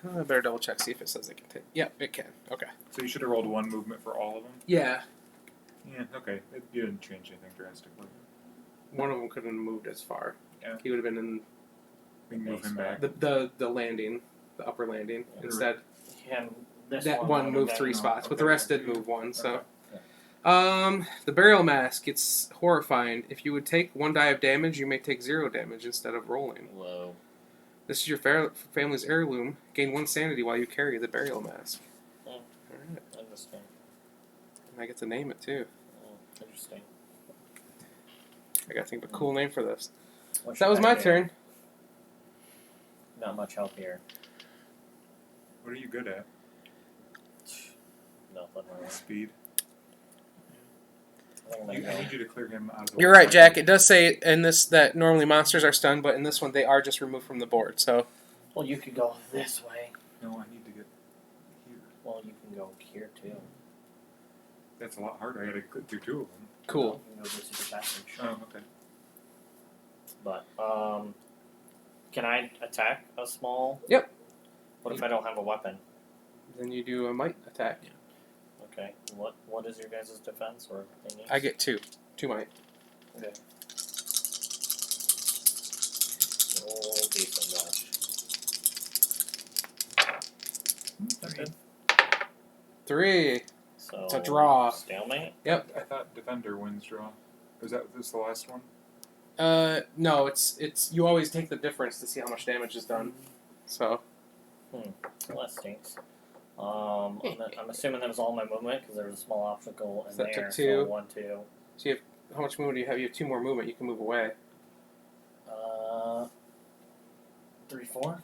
S2: I better double check, see if it says they can take. Yeah, it can. Okay.
S1: So you should have rolled 1 movement for all of them?
S2: Yeah.
S1: Yeah, okay. You didn't change anything drastically.
S2: One of them couldn't have moved as far.
S1: Yeah.
S2: He would have been in
S1: We can move him back.
S2: the landing, the upper landing.
S3: Yeah.
S2: Instead,
S3: And this
S2: that one moved
S3: that
S2: 3
S3: one.
S2: spots, but the
S1: okay.
S2: rest did move 1. So,
S1: Okay.
S2: the burial mask. It's horrifying. If you would take 1 die of damage, you may take 0 damage instead of rolling.
S3: Whoa.
S2: This is your family's heirloom. Gain 1 sanity while you carry the burial mask.
S3: Hmm.
S2: Alright.
S3: Interesting.
S2: And I get to name it too.
S3: Interesting.
S2: I gotta think of a cool name for this.
S3: What
S2: That
S3: should
S2: was
S3: I
S2: my
S3: do?
S2: turn.
S3: Not much help here.
S1: What are you good at?
S3: Nothing really.
S1: Speed.
S3: I think I'm
S1: I
S3: gonna
S1: need you to clear him out of the
S2: You're
S1: way.
S2: right, Jack. It does say in this that normally monsters are stunned, but in this one they are just removed from the board. So
S3: Well, you could go this way.
S1: No, I need to get
S3: Well, you can go here too.
S1: That's a lot harder. I gotta click through 2 of them.
S2: Cool.
S3: You can go to secret passage.
S1: Oh, okay.
S3: But can I attack a small?
S2: Yep.
S3: What if I don't have a weapon?
S2: Then you do a might attack.
S3: Okay. What is your guys' defense or thingy?
S2: I get 2. 2 might.
S3: Okay. Oh, decent dodge.
S1: Okay.
S2: 3.
S3: So
S2: It's a draw.
S3: Stalemate.
S2: Yep.
S1: I thought defender wins draw. Is this the last one?
S2: No, it's you always take the difference to see how much damage is done. So
S3: Well, that stinks. I'm assuming that was all my movement because there was a small obstacle in
S2: So that
S3: there.
S2: took 2.
S3: So 1, 2.
S2: you have how much movement do you have? You have 2 more movement. You can move away.
S3: 3, 4.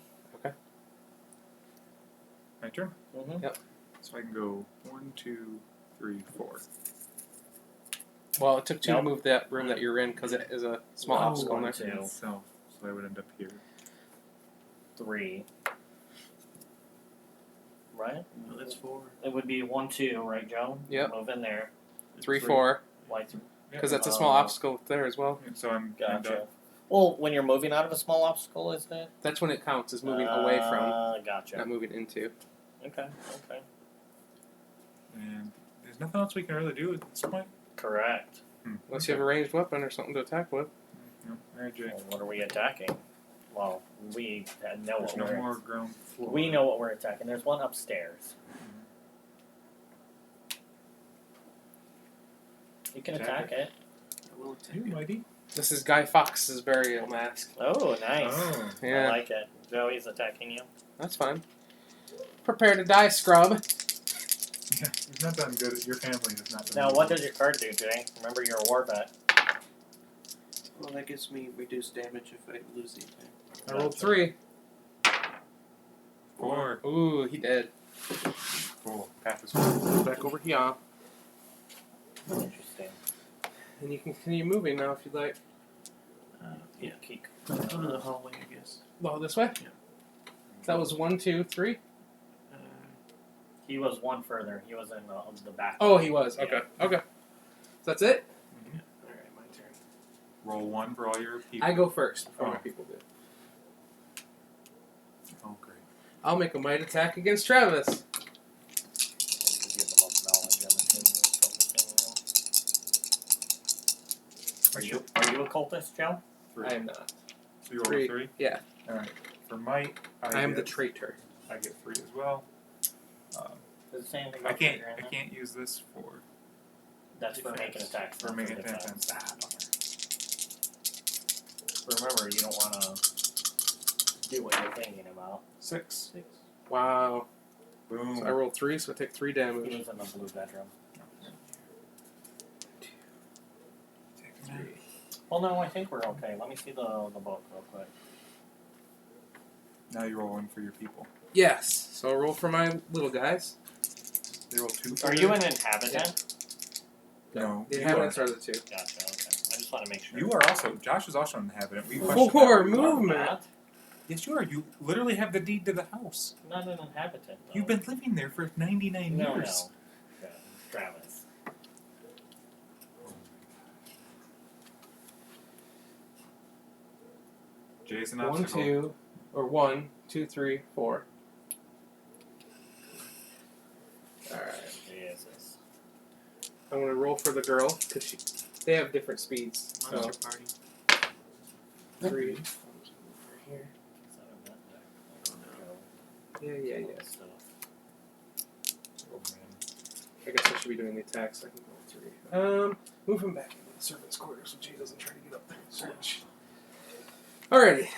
S1: My turn.
S3: Mm-hmm.
S2: Yep.
S1: So I can go 1, 2, 3, 4.
S2: Well, it took 2 to
S3: Nope.
S2: move that room that you're in because it is a small
S3: Oh,
S2: obstacle in there.
S3: 1, 2.
S1: So I would end up here.
S3: 3. Right?
S4: No, that's 4.
S3: It would be 1, 2, right, Joe?
S2: Yep.
S3: Move in there.
S2: 3, 4,
S3: Why 3?
S2: because that's a small obstacle there as well.
S1: So I'm
S3: Gotcha. Well, when you're moving out of a small obstacle, is it?
S2: That's when it counts as moving away from,
S3: Gotcha.
S2: not moving into.
S3: Okay.
S1: and there's nothing else we can really do at this point.
S3: Correct.
S2: Unless you have a ranged weapon or something to attack with.
S1: No. Alright, Jay.
S3: Well, what are we attacking? Well, we know
S1: There's
S3: what
S1: no
S3: we're...
S1: more ground floor.
S3: We know what we're attacking. There's one upstairs. You can attack it.
S4: I will attack
S1: You
S4: it.
S1: mighty.
S2: This is Guy Fawkes's burial mask.
S3: Oh, nice.
S1: Oh.
S2: Yeah,
S3: I like it. Joey's attacking you.
S2: that's fine. Prepare to die, scrub.
S1: Yeah, you've not done good. Your family has not done
S3: Now,
S1: good.
S3: what does your card do, Jay? Remember, you're a war vet.
S4: Well, that gives me reduced damage if I lose the attack.
S2: I rolled 3.
S1: 4.
S2: Ooh, he did.
S1: Cool. Path is cool.
S2: Back over here.
S3: Interesting.
S2: And you can continue moving now if you'd like.
S4: Yeah.
S3: Keek.
S4: Go to the hallway, I guess.
S2: Oh, this way?
S4: Yeah.
S2: That was 1, 2, 3?
S3: He was one further. He was in the back.
S2: Oh, he was. Okay.
S3: Yeah.
S2: Okay. So that's it?
S1: Mhm.
S2: Alright, my turn.
S1: Roll 1 for all your people.
S2: I go first before my
S1: Oh.
S2: people do.
S1: Oh, great.
S2: I'll make a might attack against Travis.
S3: Because you have the most knowledge, I'm assuming. Are you a cultist, Joe?
S1: 3.
S2: I am not.
S1: So you roll
S2: 3.
S1: 3?
S2: Yeah.
S1: Alright. For might,
S2: I am the
S1: get,
S2: traitor.
S1: I get 3 as well.
S3: Does it say anything
S1: I
S3: about
S1: can't.
S3: figuring
S1: I
S3: that?
S1: can't use this for.
S3: That's for making attacks.
S1: For
S3: not
S1: making
S3: defense.
S1: attacks.
S3: Ah, bummer. Remember, you don't want to do what you're thinking about.
S1: 6.
S2: Wow.
S1: Boom.
S2: So I rolled 3, so I take 3
S3: He
S2: damage.
S3: was in the blue bedroom.
S1: Take 3.
S3: Well, no, I think we're okay. Let me see the book real quick.
S1: Now you roll 1 for your people.
S2: Yes. So I'll roll for my little guys.
S1: They roll 2 for
S3: Are you an inhabitant?
S1: No.
S2: The
S1: you
S2: inhabitants
S1: are.
S2: are the 2.
S3: Gotcha, okay. I just want to make sure.
S1: You are also. Josh is also an inhabitant. We questioned
S2: 4
S1: that.
S2: movement.
S3: Not,
S1: Yes, you are. You literally have the deed to the house.
S3: not an inhabitant, though.
S1: You've been living there for 99
S3: No,
S1: years.
S3: no. Okay, Travis.
S1: Jay's an
S2: 1,
S1: obstacle.
S2: 2, or 1, 2, 3, 4. Alright.
S3: Jesus.
S2: I'm going to roll for the girl, because they have different speeds. So,
S4: Monster party.
S2: 3. Here.
S3: Is that a net deck?
S2: Yeah.
S3: Stuff.
S1: Oh, man.
S2: I guess I should be doing the attacks. So I can roll 3. Move him back into the servant's quarters so Jay doesn't try to get up there and search. Alrighty.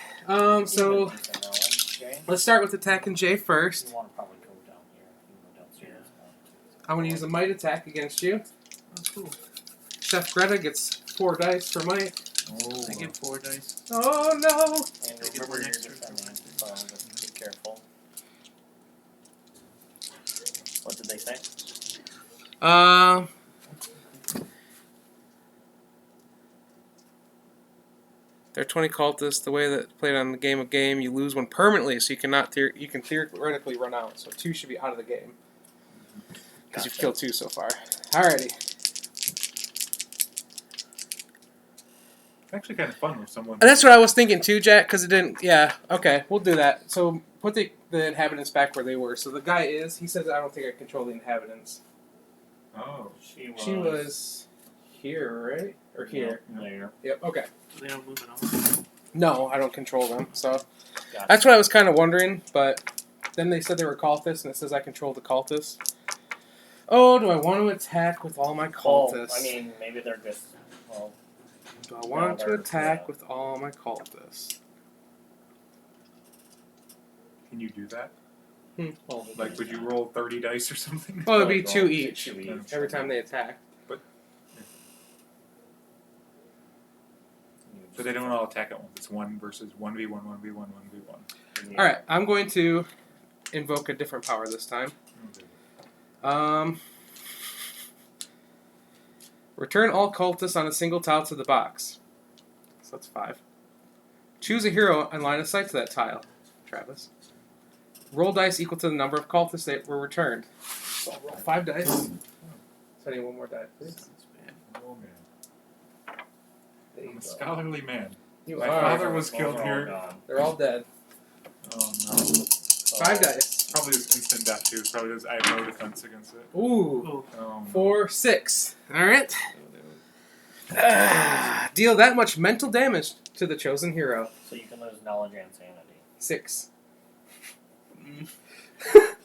S2: So
S3: Even decent knowledge, Jay.
S2: let's start with attacking Jay first.
S3: You want to probably go down here. You can go downstairs.
S2: I'm going to use a might attack against you.
S4: Oh, cool.
S2: Chef Greta gets 4 dice for might.
S1: Oh,
S4: I get 4 dice.
S2: Oh no!
S3: And
S4: I get
S3: remember
S4: one
S3: you're
S4: extra
S3: defending,
S4: for
S3: so just be careful. What did they say?
S2: There are 20 cultists. The way that played on the game of game, you lose one permanently, so you cannot. You can theoretically run out. So 2 should be out of the game. Because you've
S3: Gotcha.
S2: killed 2 so far. Alrighty.
S1: It's actually kind of fun with someone.
S2: And that's what I was thinking too, Jack, because it didn't... Yeah, okay, we'll do that. So put the inhabitants back where they were. So the guy is... He says, I don't think I control the inhabitants.
S1: Oh.
S2: She was here, right? Or here?
S3: There.
S2: Yep, okay.
S4: So they don't move at all.
S2: No, I don't control them. So
S3: Gotcha.
S2: that's what I was kind of wondering, but then they said they were cultists, and it says I control the cultists. Oh, do I want to attack with all my cultists?
S3: I mean, maybe they're just. Well,
S2: do I want to
S3: they're-
S2: attack
S3: yeah.
S2: with all my cultists?
S1: Can you do that?
S3: well,
S1: Like, would you roll 30 dice or something?
S2: Well, it'd be
S3: Roll
S2: 2 each.
S3: 2 each.
S2: Every time they attack.
S1: But they don't all attack at once. It's 1 versus 1v1, 1v1, 1v1.
S3: Yeah.
S2: Alright, I'm going to invoke a different power this time. Return all cultists on a single tile to the box. So that's 5. Choose a hero and line of sight to that tile, Travis. Roll dice equal to the number of cultists that were returned. So I'll roll 5 dice. So I need 1 more die, please.
S4: That's bad.
S1: Oh, man.
S2: There you
S1: I'm a
S2: go.
S1: scholarly man.
S2: You
S1: My
S2: are.
S1: father was killed
S3: Those are all
S1: here.
S3: gone.
S2: They're all dead.
S1: Oh, no.
S2: 5 dice.
S1: Probably was instant death, too. Probably was, I have no defense against it.
S2: Ooh.
S4: Oh,
S1: Oh, no.
S2: 4, 6. Alright. Deal that much mental damage to the chosen hero.
S3: So you can lose knowledge and sanity.
S2: 6.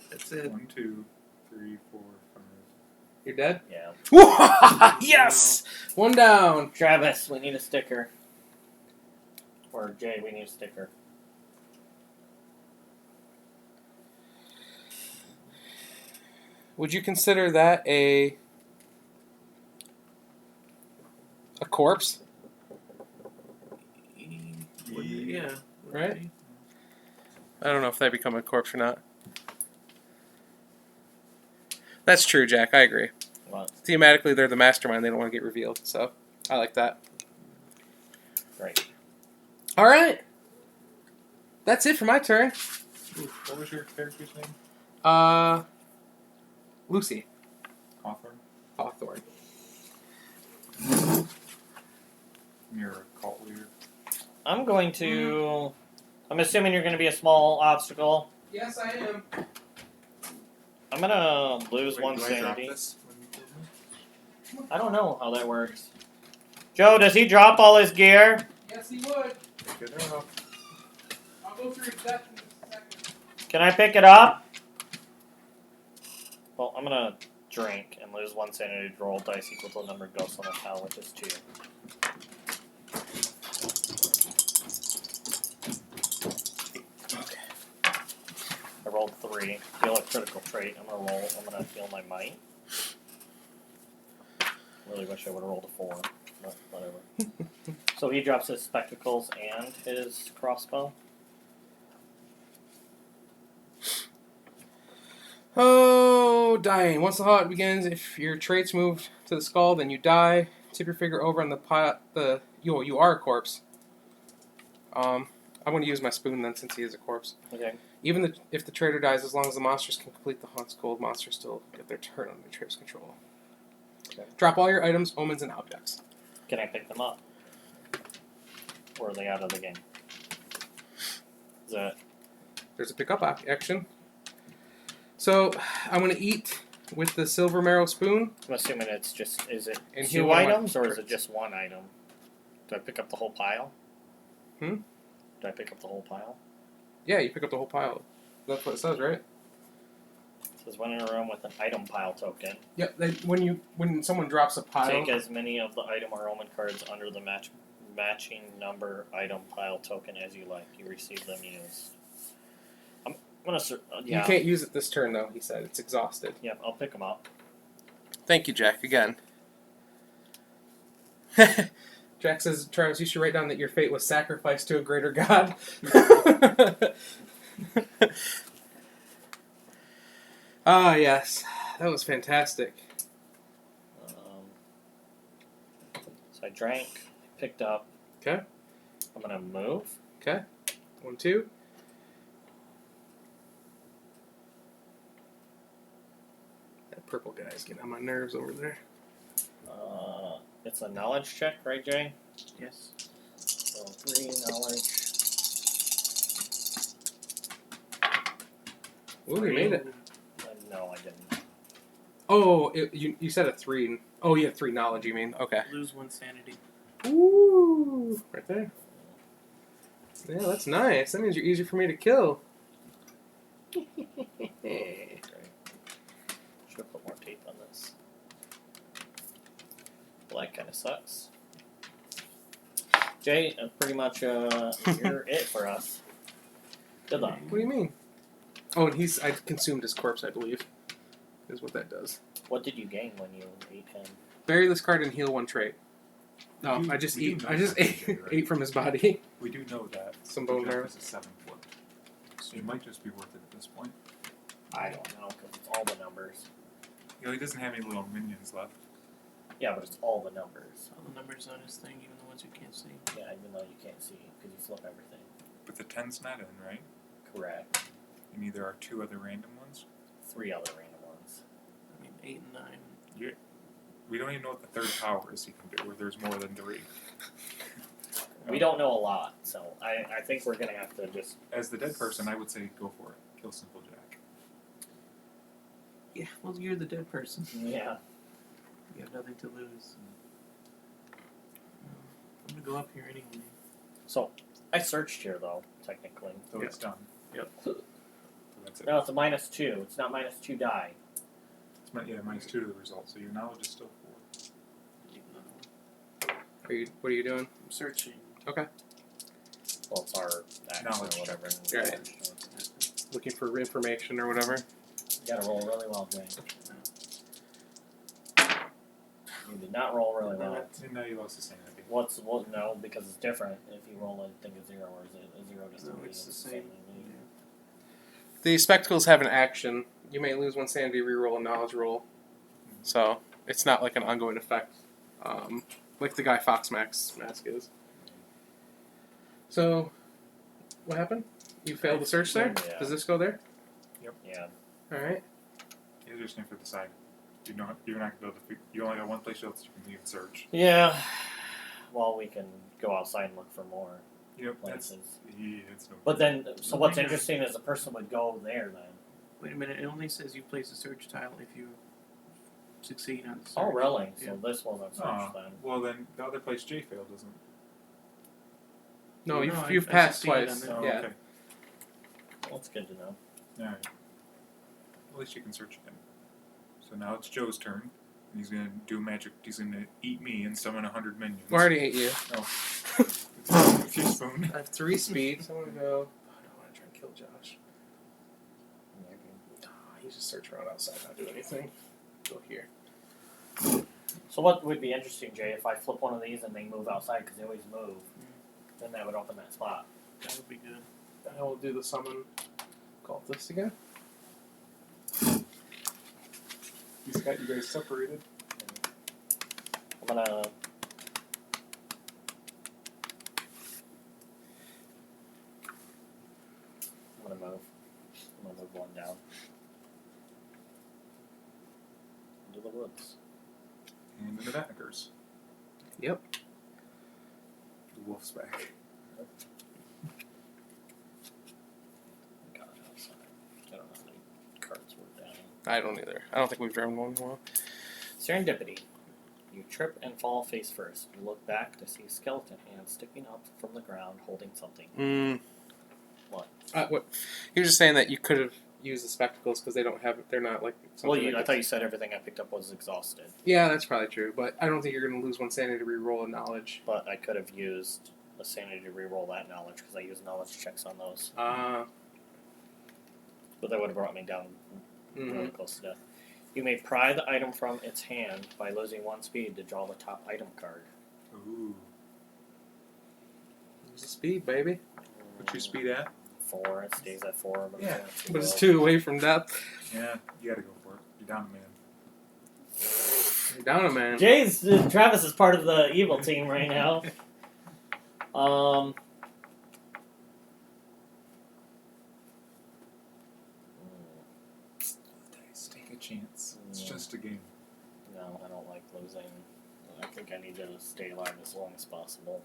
S4: that's it.
S1: 1, 2, 3, 4, 5.
S2: You're dead?
S3: Yeah.
S2: Yes! 1 down.
S3: Travis, we need a sticker. Or Jay, we need a sticker.
S2: Would you consider that a corpse?
S4: Yeah.
S2: Right? I don't know if they become a corpse or not. That's true, Jack. I agree.
S3: What?
S2: Thematically, they're the mastermind. They don't want to get revealed, so I like that.
S3: Great.
S2: All right. That's it for my turn.
S1: What was your character's name?
S2: Lucy
S1: Hawthorne?
S2: Hawthorne.
S1: You're a cult leader.
S3: I'm going to. I'm assuming you're going to be a small obstacle.
S2: Yes, I am.
S3: I'm going to lose
S1: Wait,
S3: 1
S1: do I drop
S3: sanity.
S1: this when you kill me?
S3: I don't know how that works. Joe, does he drop all his gear?
S2: Yes, he would.
S1: Pick it up.
S2: I'll go through exactly in a second.
S3: Can I pick it up? Well, I'm going to drink and lose 1 sanity to roll dice equal to the number of ghosts on the tile, which is 2. I rolled 3. Deal a critical trait. I'm gonna heal my might. Really wish I would have rolled a 4, but whatever. So he drops his spectacles and his crossbow.
S2: Oh, dying. Once the halt begins, if your traits move to the skull, then you die. Tip your finger over on the pile. You are a corpse. I'm going to use my spoon then, since he is a corpse.
S3: Okay.
S2: Even if the traitor dies, as long as the monsters can complete the hunt's goal, monsters still get their turn under the traitor's control.
S3: Okay.
S2: Drop all your items, omens, and objects.
S3: Can I pick them up? Or are they out of the game? Is that
S2: There's a pick up action. So I'm going to eat with the silver marrow spoon.
S3: I'm assuming it's just is it
S2: And heal
S3: 2
S2: one of my
S3: items or is it
S2: turns.
S3: just 1 item? Do I pick up the whole pile?
S2: Hmm?
S3: Do I pick up the whole pile?
S2: Yeah, you pick up the whole pile. That's what it says, right?
S3: It says when in a room with an item pile token.
S2: Yep. When someone drops a pile,
S3: Take as many of the item or omen cards under the matching number item pile token as you like. You receive them used. I'm gonna yeah.
S2: You can't use it this turn, though. He said it's exhausted.
S3: Yeah, I'll pick them up.
S2: Thank you, Jack. Again. Jack says, Travis, you should write down that your fate was sacrificed to a greater god. Ah, yes. That was fantastic.
S3: So I drank, picked up.
S2: Okay.
S3: I'm gonna move.
S2: Okay. 1, 2. purple guy's getting on my nerves over there.
S3: It's a knowledge check, right, Jay?
S4: Yes.
S3: So 3 knowledge.
S2: Ooh, you made it.
S3: No, I didn't.
S2: Oh, you said a 3. Oh, you had 3 knowledge, you mean? Okay.
S4: Lose 1 sanity.
S2: Ooh, right there. Yeah, that's nice. That means you're easier for me to kill.
S3: Great. Should have put more tape on this. Well, that kind of sucks. Jay, pretty much you're it for us. Good luck.
S2: What do you mean? Oh, and I consumed his corpse, I believe. Is what that does.
S3: What did you gain when you ate him?
S2: Bury this card and heal 1 trait. No,
S1: We do-
S2: I just
S1: we do
S2: eat.
S1: know
S2: I just
S1: that,
S2: ate,
S1: right?
S2: ate from his body.
S1: We do know that.
S2: Some bone
S1: Jeff
S2: marrow.
S1: is a 7-foot. So it might just be worth it at this point.
S3: I don't know, because it's all the numbers.
S1: You know, he doesn't have any little minions left.
S3: Yeah, but it's all the numbers.
S4: All the numbers on his thing, even the ones you can't see.
S3: Yeah, even though you can't see, because you flip everything.
S1: But the 10's not in, right?
S3: Correct.
S1: And either are 2 other random ones.
S3: 3 other random ones.
S4: I mean, 8 and 9.
S1: We don't even know what the 3rd power is he can do, where there's more than 3.
S3: We don't know a lot, so I think we're going to have to just...
S1: As the dead person, I would say go for it. Kill Simple Jack.
S4: Yeah, well, you're the dead person.
S3: Yeah.
S4: You have nothing to lose. I'm gonna go up here anyway.
S3: So, I searched here, though, technically.
S1: So it's done.
S4: Yep.
S1: So that's it.
S3: No, it's a -2. It's not -2 die.
S1: It's minus 2 to the result, so your knowledge is still 4.
S4: Take another one.
S2: What are you doing?
S4: I'm searching.
S2: Okay.
S3: Well, it's our action
S1: Knowledge
S3: or whatever.
S2: Right. Looking for information or whatever.
S3: You gotta roll really well, Jay. You did not roll really well.
S1: And now you lost the sanity.
S3: No, because it's different if you roll a thing of 0, or is it a 0 just
S4: No,
S3: to be
S4: it's the
S3: in
S4: same.
S2: The spectacles have an action. You may lose 1 sanity, reroll a knowledge roll. So it's not like an ongoing effect, like the guy Foxmax mask is. So, what happened? You failed the search there?
S3: Yeah.
S2: Does this go there?
S3: Yeah.
S2: Alright.
S1: You just need to decide. You're not going to be able to. You only got 1 place else you can leave and search.
S3: Yeah. Well, we can go outside and look for more
S1: Yep, that's.
S3: places.
S1: Yeah, it's no.
S3: But then, so what's interesting is the person would go there then.
S4: Wait a minute, it only says you place a search tile if you succeed on the search.
S3: Oh, really?
S4: Yeah.
S3: So this wasn't searched
S1: Oh,
S3: then.
S1: well, then the other place Jay failed doesn't.
S2: No,
S4: No,
S2: you've
S4: I
S2: passed
S4: succeeded
S2: twice.
S4: on that.
S1: Oh,
S2: Yeah.
S1: okay.
S3: Well, that's good to know.
S1: Alright. At least you can search again. So now it's Joe's turn. And he's going to do magic. He's going to eat me and summon 100 minions.
S2: I already ate you.
S1: Oh. With your spoon.
S2: I have 3 speed, so I'm gonna go. Oh, I don't want to try and kill Josh. He's just search around outside, not do anything. Go here.
S3: So what would be interesting, Jay, if I flip one of these and they move outside, because they always move, then that would open that spot.
S4: That would be good.
S2: Then I will do the summon cultist again.
S1: He's got you guys separated.
S3: I'm gonna... I'm gonna move 1 down. Into the woods.
S1: And into Vatnikers.
S2: Yep.
S1: The wolf's back.
S3: God, outside. I don't know how many cards were down.
S2: I don't either. I don't think we've drawn one well.
S3: Serendipity. You trip and fall face first. You look back to see a skeleton hand sticking up from the ground holding something. What?
S2: What? He was just saying that you could have used the spectacles because they don't have. They're not like.
S3: Well,
S2: something
S3: I
S2: like
S3: thought you said everything I picked up was exhausted.
S2: Yeah, that's probably true, but I don't think you're going to lose 1 sanity to reroll a knowledge.
S3: But I could have used a sanity to reroll that knowledge because I use knowledge checks on those. But that would have brought me down really close to death. You may pry the item from its hand by losing 1 speed to draw the top item card.
S1: Ooh.
S2: Use the speed, baby.
S1: What's your speed at?
S3: 4. It stays at 4. But
S1: Yeah,
S2: But it's 2 away from death.
S1: Yeah, you gotta go for it. You're down a man.
S2: You're down a man.
S3: Travis is part of the evil team right now.
S1: Dice, take a chance. It's just a game.
S3: No, I don't like losing. I think I need to stay alive as long as possible.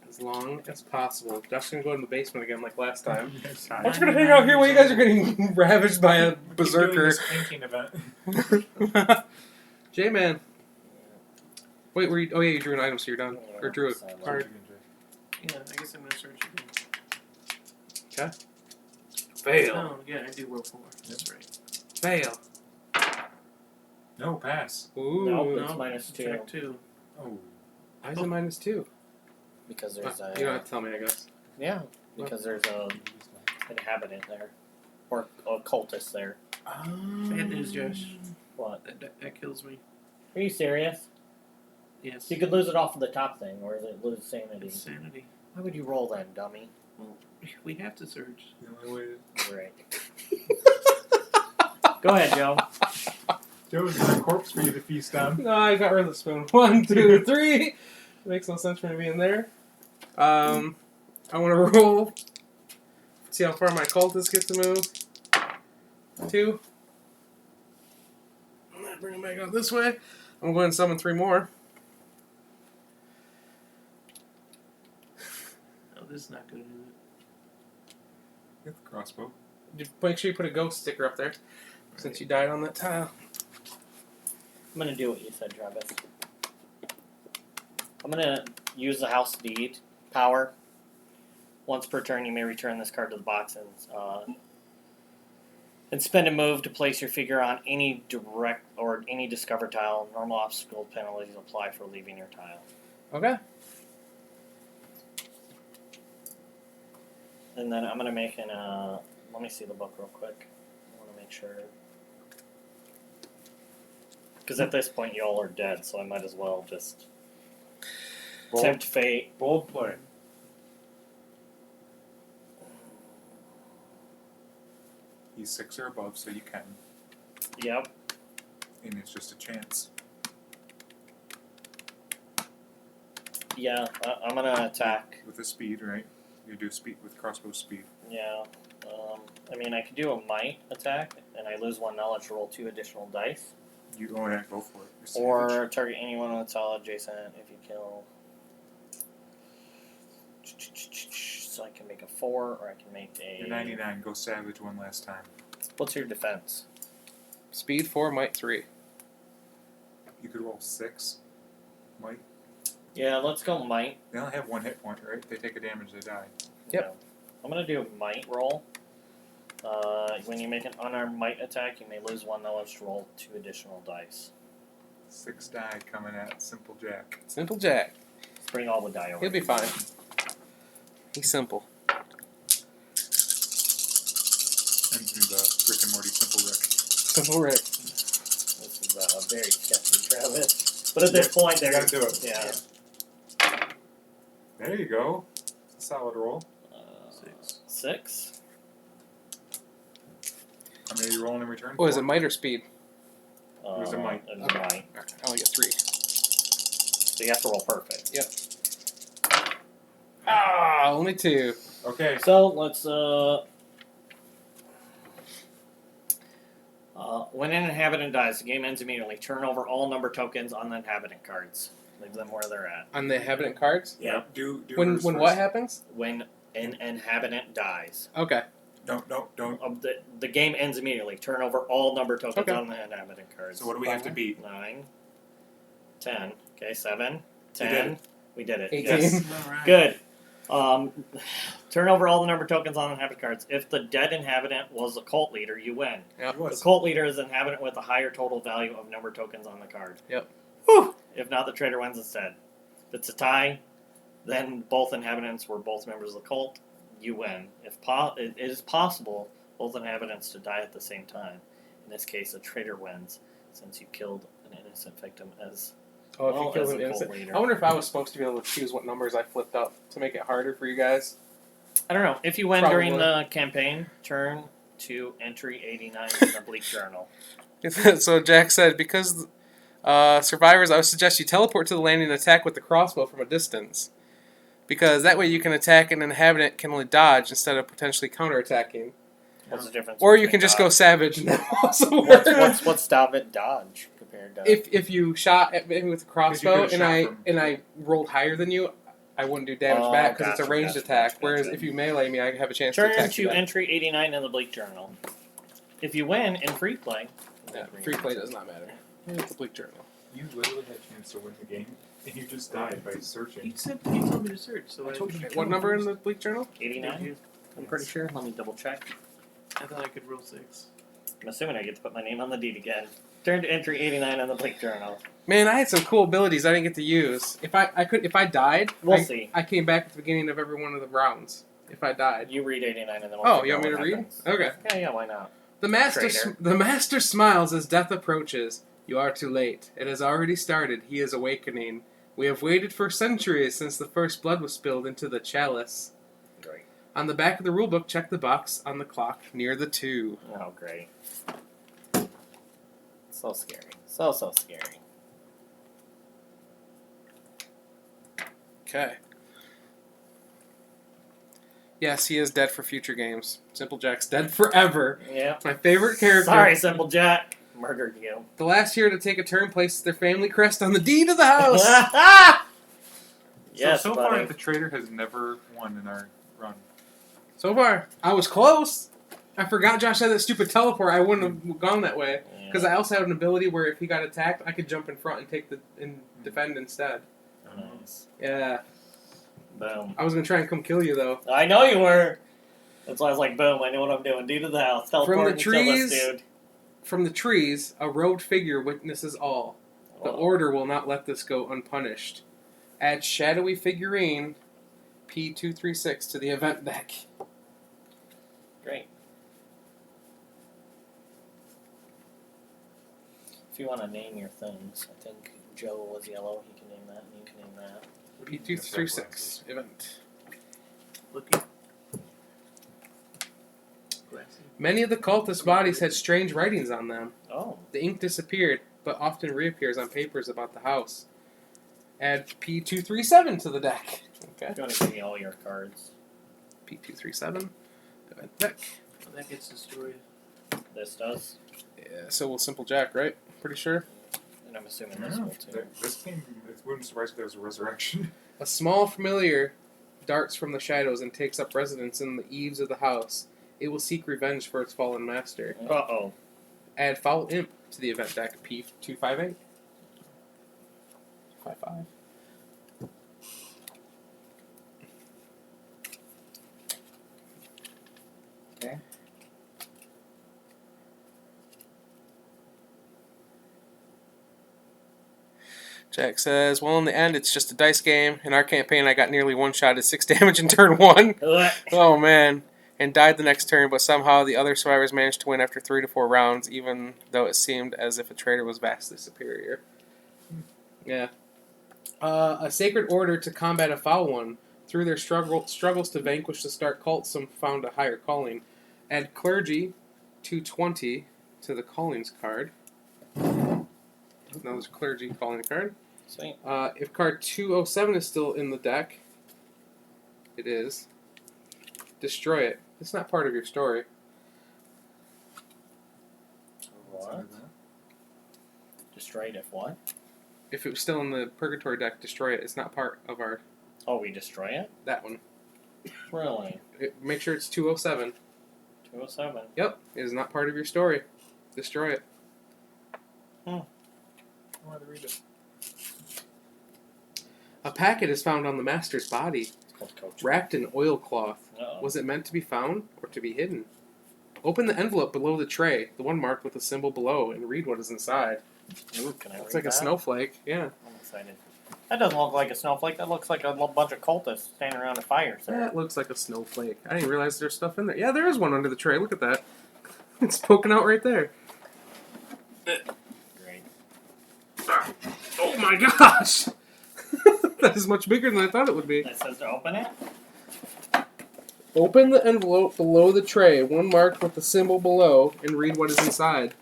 S2: As long as possible. Josh's gonna go in the basement again like last time.
S1: Yes.
S2: I'm just gonna hang out here while you guys are getting ravaged by a
S1: Keep doing
S2: berserker.
S1: this painting event.
S2: J-Man. Wait, were you? Oh yeah, you drew an item, so you're done.
S3: Yeah,
S2: Or drew a
S3: so I'm
S2: card.
S4: Yeah, I guess I'm gonna search again.
S2: Fail.
S4: Oh, yeah, I do roll 4. That's right.
S2: Fail.
S1: No, pass.
S2: Ooh.
S3: Nope. It's minus 2.
S4: Check 2.
S1: Oh.
S2: Why is it -2?
S3: Because there's a...
S2: You don't have to tell me, I guess.
S3: Yeah, because there's a inhabitant there. Or a cultist there.
S4: Bad news, Josh.
S3: What?
S4: That kills me.
S3: Are you serious?
S4: Yes.
S3: You could lose it off of the top thing, or is it lose sanity?
S4: Insanity.
S3: Why would you roll then, dummy?
S4: Well, we have to search.
S1: The only way
S3: Right. Go ahead, Joe.
S1: Joe's got a corpse for you to feast on.
S2: No, I got rid of the spoon. 1, 2, 3. Makes no sense for me being there. I want to roll. See how far my cultist gets to move. 2. I'm gonna bring him back out this way. I'm going to summon 3 more.
S4: Oh, this is not good, is it?
S1: Get the crossbow.
S2: Just make sure you put a ghost sticker up there, since you died on that tile.
S3: I'm gonna do what you said, Travis. I'm gonna use the house deed power. Once per turn, you may return this card to the box and spend a move to place your figure on any direct or any discovered tile. Normal obstacle penalties apply for leaving your tile.
S2: Okay.
S3: And then I'm gonna make an. Let me see the book real quick. I want to make sure. Because at this point, y'all are dead, so I might as well just tempt fate.
S1: Bold play. He's 6 or above, so you can.
S3: Yep.
S1: And it's just a chance.
S3: Yeah, I'm gonna attack.
S1: With the speed, right? You do speed with crossbow speed.
S3: Yeah. I mean, I could do a might attack, and I lose 1 knowledge to roll 2 additional dice.
S1: You go ahead, go for it. You're savage.
S3: Or target anyone with solid adjacent if you kill. So I can make a 4, or I can make a.
S1: You're 99. Go savage one last time.
S3: What's your defense?
S2: Speed 4, might 3.
S1: You could roll 6. Might.
S3: Yeah, let's go might.
S1: They only have 1 hit point, right? They take a damage, they die.
S2: Yep.
S3: Yeah. I'm gonna do a might roll. When you make an unarmed might attack, you may lose 1 knowledge to roll 2 additional dice.
S1: 6 die coming at Simple Jack.
S2: Simple Jack.
S3: Let's bring all the die over.
S2: He'll be fine. He's simple.
S1: And do the Rick and Morty Simple Rick.
S2: Simple Rick.
S3: This is very sketchy, Travis. But at this point,
S1: You
S3: there.
S1: gotta do it.
S3: Yeah.
S1: There you go. Solid roll.
S3: 6.
S1: How many are you rolling in return?
S2: Oh, is it
S1: 4?
S2: might or speed?
S1: It was a might.
S3: It was a might.
S2: Okay, I only get 3.
S3: So you have to roll perfect.
S2: Yep. Ah, only 2.
S1: Okay.
S3: So let's when an inhabitant dies, the game ends immediately. Turn over all number tokens on the inhabitant cards. Leave them where they're at.
S2: On the inhabitant cards?
S3: Yep.
S1: Do
S2: When
S1: hers
S2: what
S1: first.
S2: happens?
S3: When an inhabitant dies,
S2: Okay.
S1: Don't.
S3: the game ends immediately. Turn over all number tokens
S2: Okay.
S3: on the inhabitant cards.
S1: So what do we have to beat?
S3: 9, 10. Okay, 7,
S1: You
S3: 10.
S1: did it.
S3: We did it.
S2: 18.
S3: Yes.
S4: Alright.
S3: Good. Turn over all the number tokens on inhabitant cards. If the dead inhabitant was a cult leader, you win.
S2: Yep.
S1: It
S3: The
S1: was.
S3: cult leader is an inhabitant with a higher total value of number tokens on the card.
S2: Yep.
S3: Whew. If not, the traitor wins instead. If it's a tie, then both inhabitants were both members of the cult. You win. It is possible both inhabitants to die at the same time. In this case, a traitor wins since you killed an innocent victim as
S2: Oh, if
S3: well
S2: you kill
S3: as
S2: an
S3: a cult
S2: innocent.
S3: leader.
S2: I wonder if I was supposed to be able to choose what numbers I flipped up to make it harder for you guys.
S3: I don't know. If you win
S2: Probably.
S3: during the campaign, turn to entry 89 in the Bleak Journal.
S2: So Jack said, because survivors, I would suggest you teleport to the landing and attack with the crossbow from a distance. Because that way you can attack and an inhabitant can only dodge instead of potentially counterattacking.
S3: What's the difference?
S2: Or you
S3: between
S2: can just go
S3: dodge?
S2: savage and that also work.
S3: What's stop it dodge compared to?
S2: If you shot at me with a crossbow
S1: could've shot
S2: and
S1: from-
S2: I rolled higher than you, I wouldn't do damage
S3: Oh,
S2: back because it's a
S3: gotcha,
S2: ranged
S3: gotcha,
S2: attack.
S3: gotcha,
S2: Whereas
S3: gotcha.
S2: if you melee me, I have a chance to
S3: Turn
S2: attack you
S3: to
S2: back.
S3: entry 89 in the Bleak Journal. If you win in free play,
S2: Yeah, free play does not matter. It's a bleak journal.
S1: You literally had a chance to win the game, and you just died by searching.
S4: He told me to search, so I
S1: told you to
S2: What number in the bleak journal?
S3: 89. I'm pretty sure. Let me double check.
S4: I thought I could roll 6.
S3: I'm assuming I get to put my name on the deed again. Turn to entry 89 on the Bleak Journal.
S2: Man, I had some cool abilities I didn't get to use. If I died,
S3: We'll see.
S2: I came back at the beginning of every one of the rounds. If I died.
S3: You read 89 and then we'll
S2: Oh,
S3: figure
S2: you want me
S3: out
S2: to
S3: what
S2: read?
S3: happens.
S2: Okay.
S3: Yeah, why not?
S2: The master
S3: Traitor.
S2: smiles as death approaches. You are too late. It has already started. He is awakening. We have waited for centuries since the first blood was spilled into the chalice.
S3: Great.
S2: On the back of the rulebook, check the box on the clock near the 2.
S3: Oh, great. So scary. So scary.
S2: Okay. Yes, he is dead for future games. Simple Jack's dead forever.
S3: Yeah.
S2: My favorite character.
S3: Sorry, Simple Jack. Murdered you.
S2: The last hero to take a turn places their family crest on the deed of the house.
S3: Yes,
S1: so far,
S3: buddy.
S1: the trader has never won in our run.
S2: So far, I was close. I forgot Josh had that stupid teleport. I wouldn't have gone that way. Because I also had an ability where if he got attacked, I could jump in front and defend instead.
S3: Nice.
S2: Yeah.
S3: Boom.
S2: I was going to try and come kill you, though.
S3: I know you were. That's why I was like, boom, I know what I'm doing. Deed of the house. Teleport
S2: From the
S3: and kill this
S2: trees-
S3: dude.
S2: From the trees, a robed figure witnesses all. The
S3: Oh.
S2: Order will not let this go unpunished. Add shadowy figurine P236 to the event deck.
S3: Great. If you want to name your things, I think Joe was yellow. He can name that, and you can name that.
S2: P236 event.
S4: Looking. Glassy.
S2: Many of the cultist bodies had strange writings on them.
S3: Oh.
S2: The ink disappeared, but often reappears on papers about the house. Add P237 to the deck. Okay.
S3: You want to give me all your cards?
S2: P237. Event deck.
S4: Well, that gets destroyed.
S3: This does.
S2: Yeah, so will Simple Jack, right? Pretty sure.
S3: And I'm assuming this will too.
S1: This game, it wouldn't surprise if there was a resurrection.
S2: A small familiar darts from the shadows and takes up residence in the eaves of the house. It will seek revenge for its fallen master.
S3: Uh-oh.
S2: Add Foul Imp to the event deck. P258. 55.
S3: Okay.
S2: Jack says, well, in the end, it's just a dice game. In our campaign, I got nearly one-shot at 6 damage in turn 1.
S3: Ugh.
S2: Oh, man. And died the next turn, but somehow the other survivors managed to win after 3 to 4 rounds, even though it seemed as if a traitor was vastly superior. Yeah. A sacred order to combat a foul one. Through their struggles to vanquish the Stark cult, some found a higher calling. Add clergy 220 to the callings card. Now there's clergy calling card.
S3: Sweet.
S2: If card 207 is still in the deck, it is. Destroy it. It's not part of your story.
S3: What? Destroyed if what?
S2: If it was still in the Purgatory deck, destroy it. It's not part of our...
S3: Oh, we destroy it?
S2: that one.
S3: Really?
S2: Make sure it's 207.
S3: 207.
S2: Yep. It is not part of your story. Destroy it.
S1: I want to read it.
S2: A packet is found on the master's body,
S3: It's called Coach.
S2: wrapped in oilcloth.
S3: Uh-oh.
S2: Was it meant to be found or to be hidden? Open the envelope below the tray, the one marked with a symbol below, and read what is inside.
S3: Ooh, can I read
S2: It's like
S3: that?
S2: a snowflake. Yeah.
S3: I'm excited. That doesn't look like a snowflake. That looks like a bunch of cultists standing around a fire, sir.
S2: That looks like a snowflake. I didn't realize there's stuff in there. Yeah, there is one under the tray. Look at that. It's poking out right there.
S3: Great.
S2: Oh my gosh! That is much bigger than I thought it would be.
S3: It says to open it?
S2: Open the envelope below the tray, one marked with the symbol below, and read what is inside.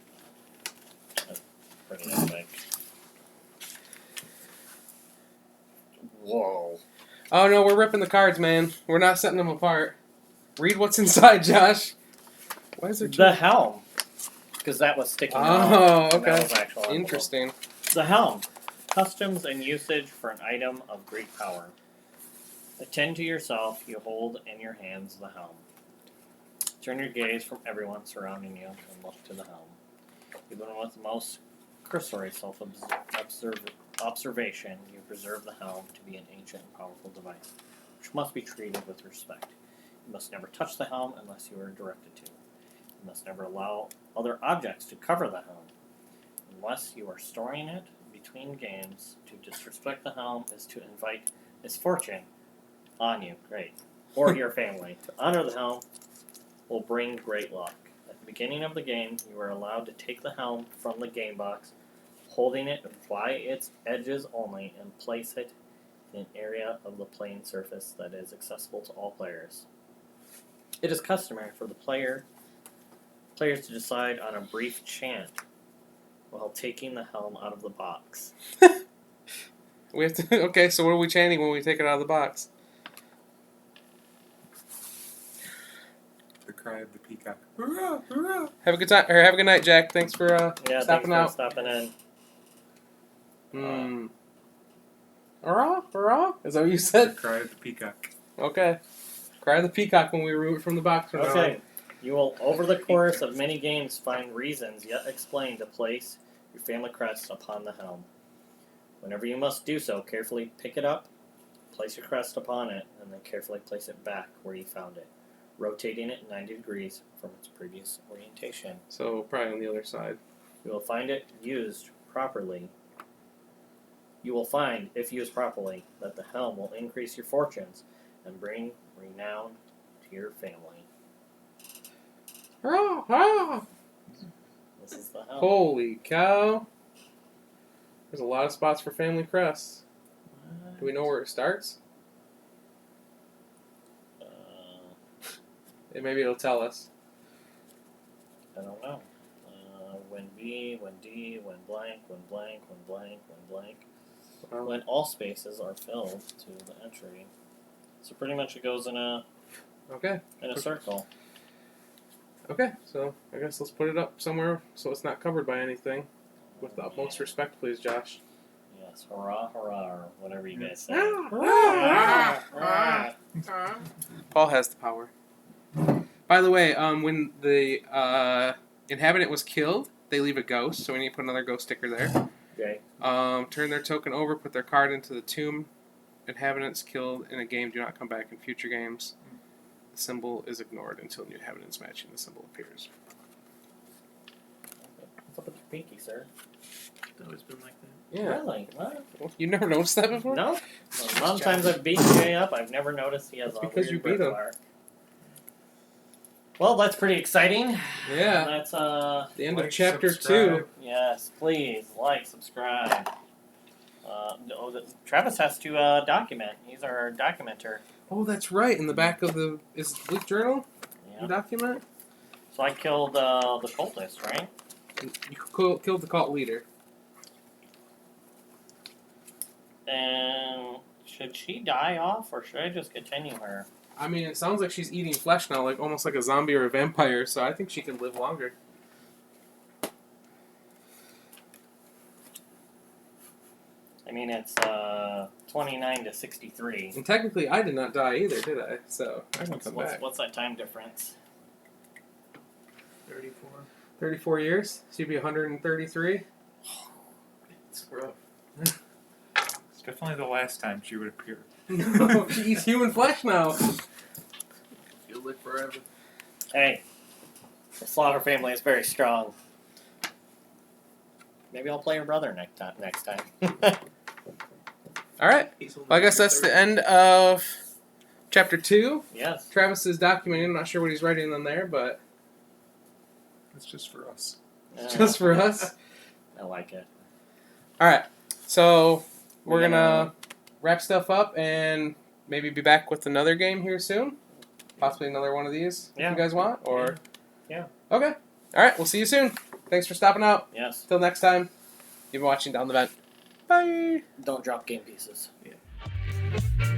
S3: Pretty epic. Whoa.
S2: Oh no, we're ripping the cards, man. We're not setting them apart. Read what's inside, Josh. Why is there two?
S3: The helm. Because that was sticking out.
S2: Oh,
S3: and that
S2: okay.
S3: was actual envelope.
S2: Interesting.
S3: The helm. Customs and usage for an item of great power. Attend to yourself. You hold in your hands the helm. Turn your gaze from everyone surrounding you and look to the helm. Even with the most cursory self-observation, you preserve the helm to be an ancient and powerful device, which must be treated with respect. You must never touch the helm unless you are directed to. You must never allow other objects to cover the helm. Unless you are storing it between games, to disrespect the helm is to invite misfortune on you, or your family. To honor the helm will bring great luck. At the beginning of the game, you are allowed to take the helm from the game box, holding it by its edges only, and place it in an area of the playing surface that is accessible to all players. It is customary for the players to decide on a brief chant while taking the helm out of the box.
S2: We have to. Okay, so what are we chanting when we take it out of the box?
S1: The cry of the peacock. Hurrah! Hurrah!
S2: Have a good time, or have a good night, Jack. Thanks for stopping out.
S3: Stopping in.
S2: Hurrah! Hurrah! Is that what you
S1: The
S2: said?
S1: cry of the peacock.
S2: Okay. Cry of the peacock when we remove it from the box. From now on.
S3: Okay. You will, over the course of many games, find reasons yet explained to place your family crest upon the helm. Whenever you must do so, carefully pick it up, place your crest upon it, and then carefully place it back where you found it, rotating it 90 degrees from its previous orientation.
S2: So probably on the other side.
S3: You will find it used properly. You will find, if used properly, that the helm will increase your fortunes and bring renown to your family.
S2: Hurrah! Hurrah!
S3: This is the helm.
S2: Holy cow! There's a lot of spots for family crests. Do we know where it starts? Maybe it'll tell us.
S3: I don't know. When B, when D, when blank, when blank, when blank, when blank. When all spaces are filled to the entry. So pretty much it goes in a circle.
S2: Okay, so I guess let's put it up somewhere so it's not covered by anything. With the utmost respect, please, Josh.
S3: Yes, hurrah, hurrah, or whatever you guys say.
S2: Paul has the power. By the way, when the inhabitant was killed, they leave a ghost, so we need to put another ghost sticker there.
S3: Okay.
S2: Turn their token over, put their card into the tomb. Inhabitants killed in a game do not come back in future games. The symbol is ignored until new inhabitants matching the symbol appears.
S3: What's up with your pinky, sir?
S4: It's always been like that.
S2: Yeah.
S3: Really? What?
S2: You never noticed that before?
S3: No. The amount of times I've beaten Jay up, I've never noticed he has
S2: That's
S3: a
S2: because
S3: weird
S2: you beat him.
S3: birthmark. Well, that's pretty exciting.
S2: Yeah.
S3: That's
S2: The end of
S1: Like,
S2: chapter
S1: subscribe.
S2: 2.
S3: Yes, please like, subscribe. Travis has to document. He's our documenter.
S2: Oh, that's right. In the back of the Bleak Journal,
S3: Yeah.
S2: you document.
S3: So I killed the cultist, right?
S2: You killed the cult leader.
S3: And should she die off, or should I just continue her?
S2: I mean, it sounds like she's eating flesh now, like almost like a zombie or a vampire. So I think she can live longer.
S3: I mean, it's 29 to 63.
S2: And technically, I did not die either, did I? So I can come back.
S3: What's that time difference?
S4: 34.
S2: 34 years. So you'd be 133.
S1: It's rough. It's definitely the last time she would appear.
S2: No, she eats human flesh now.
S4: You'll live forever.
S3: Hey, the Slaughter family is very strong. Maybe I'll play her brother next time.
S2: All right. Well, I guess that's the end of chapter 2.
S3: Yes.
S2: Travis is documenting. I'm not sure what he's writing on there, but
S1: It's just for us.
S2: just for us.
S3: I like it.
S2: All right. So we're gonna wrap stuff up and maybe be back with another game here soon. Possibly another one of these if
S3: Yeah.
S2: you guys want. Or
S3: Yeah.
S2: Okay. All right. We'll see you soon. Thanks for stopping out.
S3: Yes.
S2: Till next time. You've been watching Down the Vent. Bye.
S3: Don't drop game pieces.
S4: Yeah.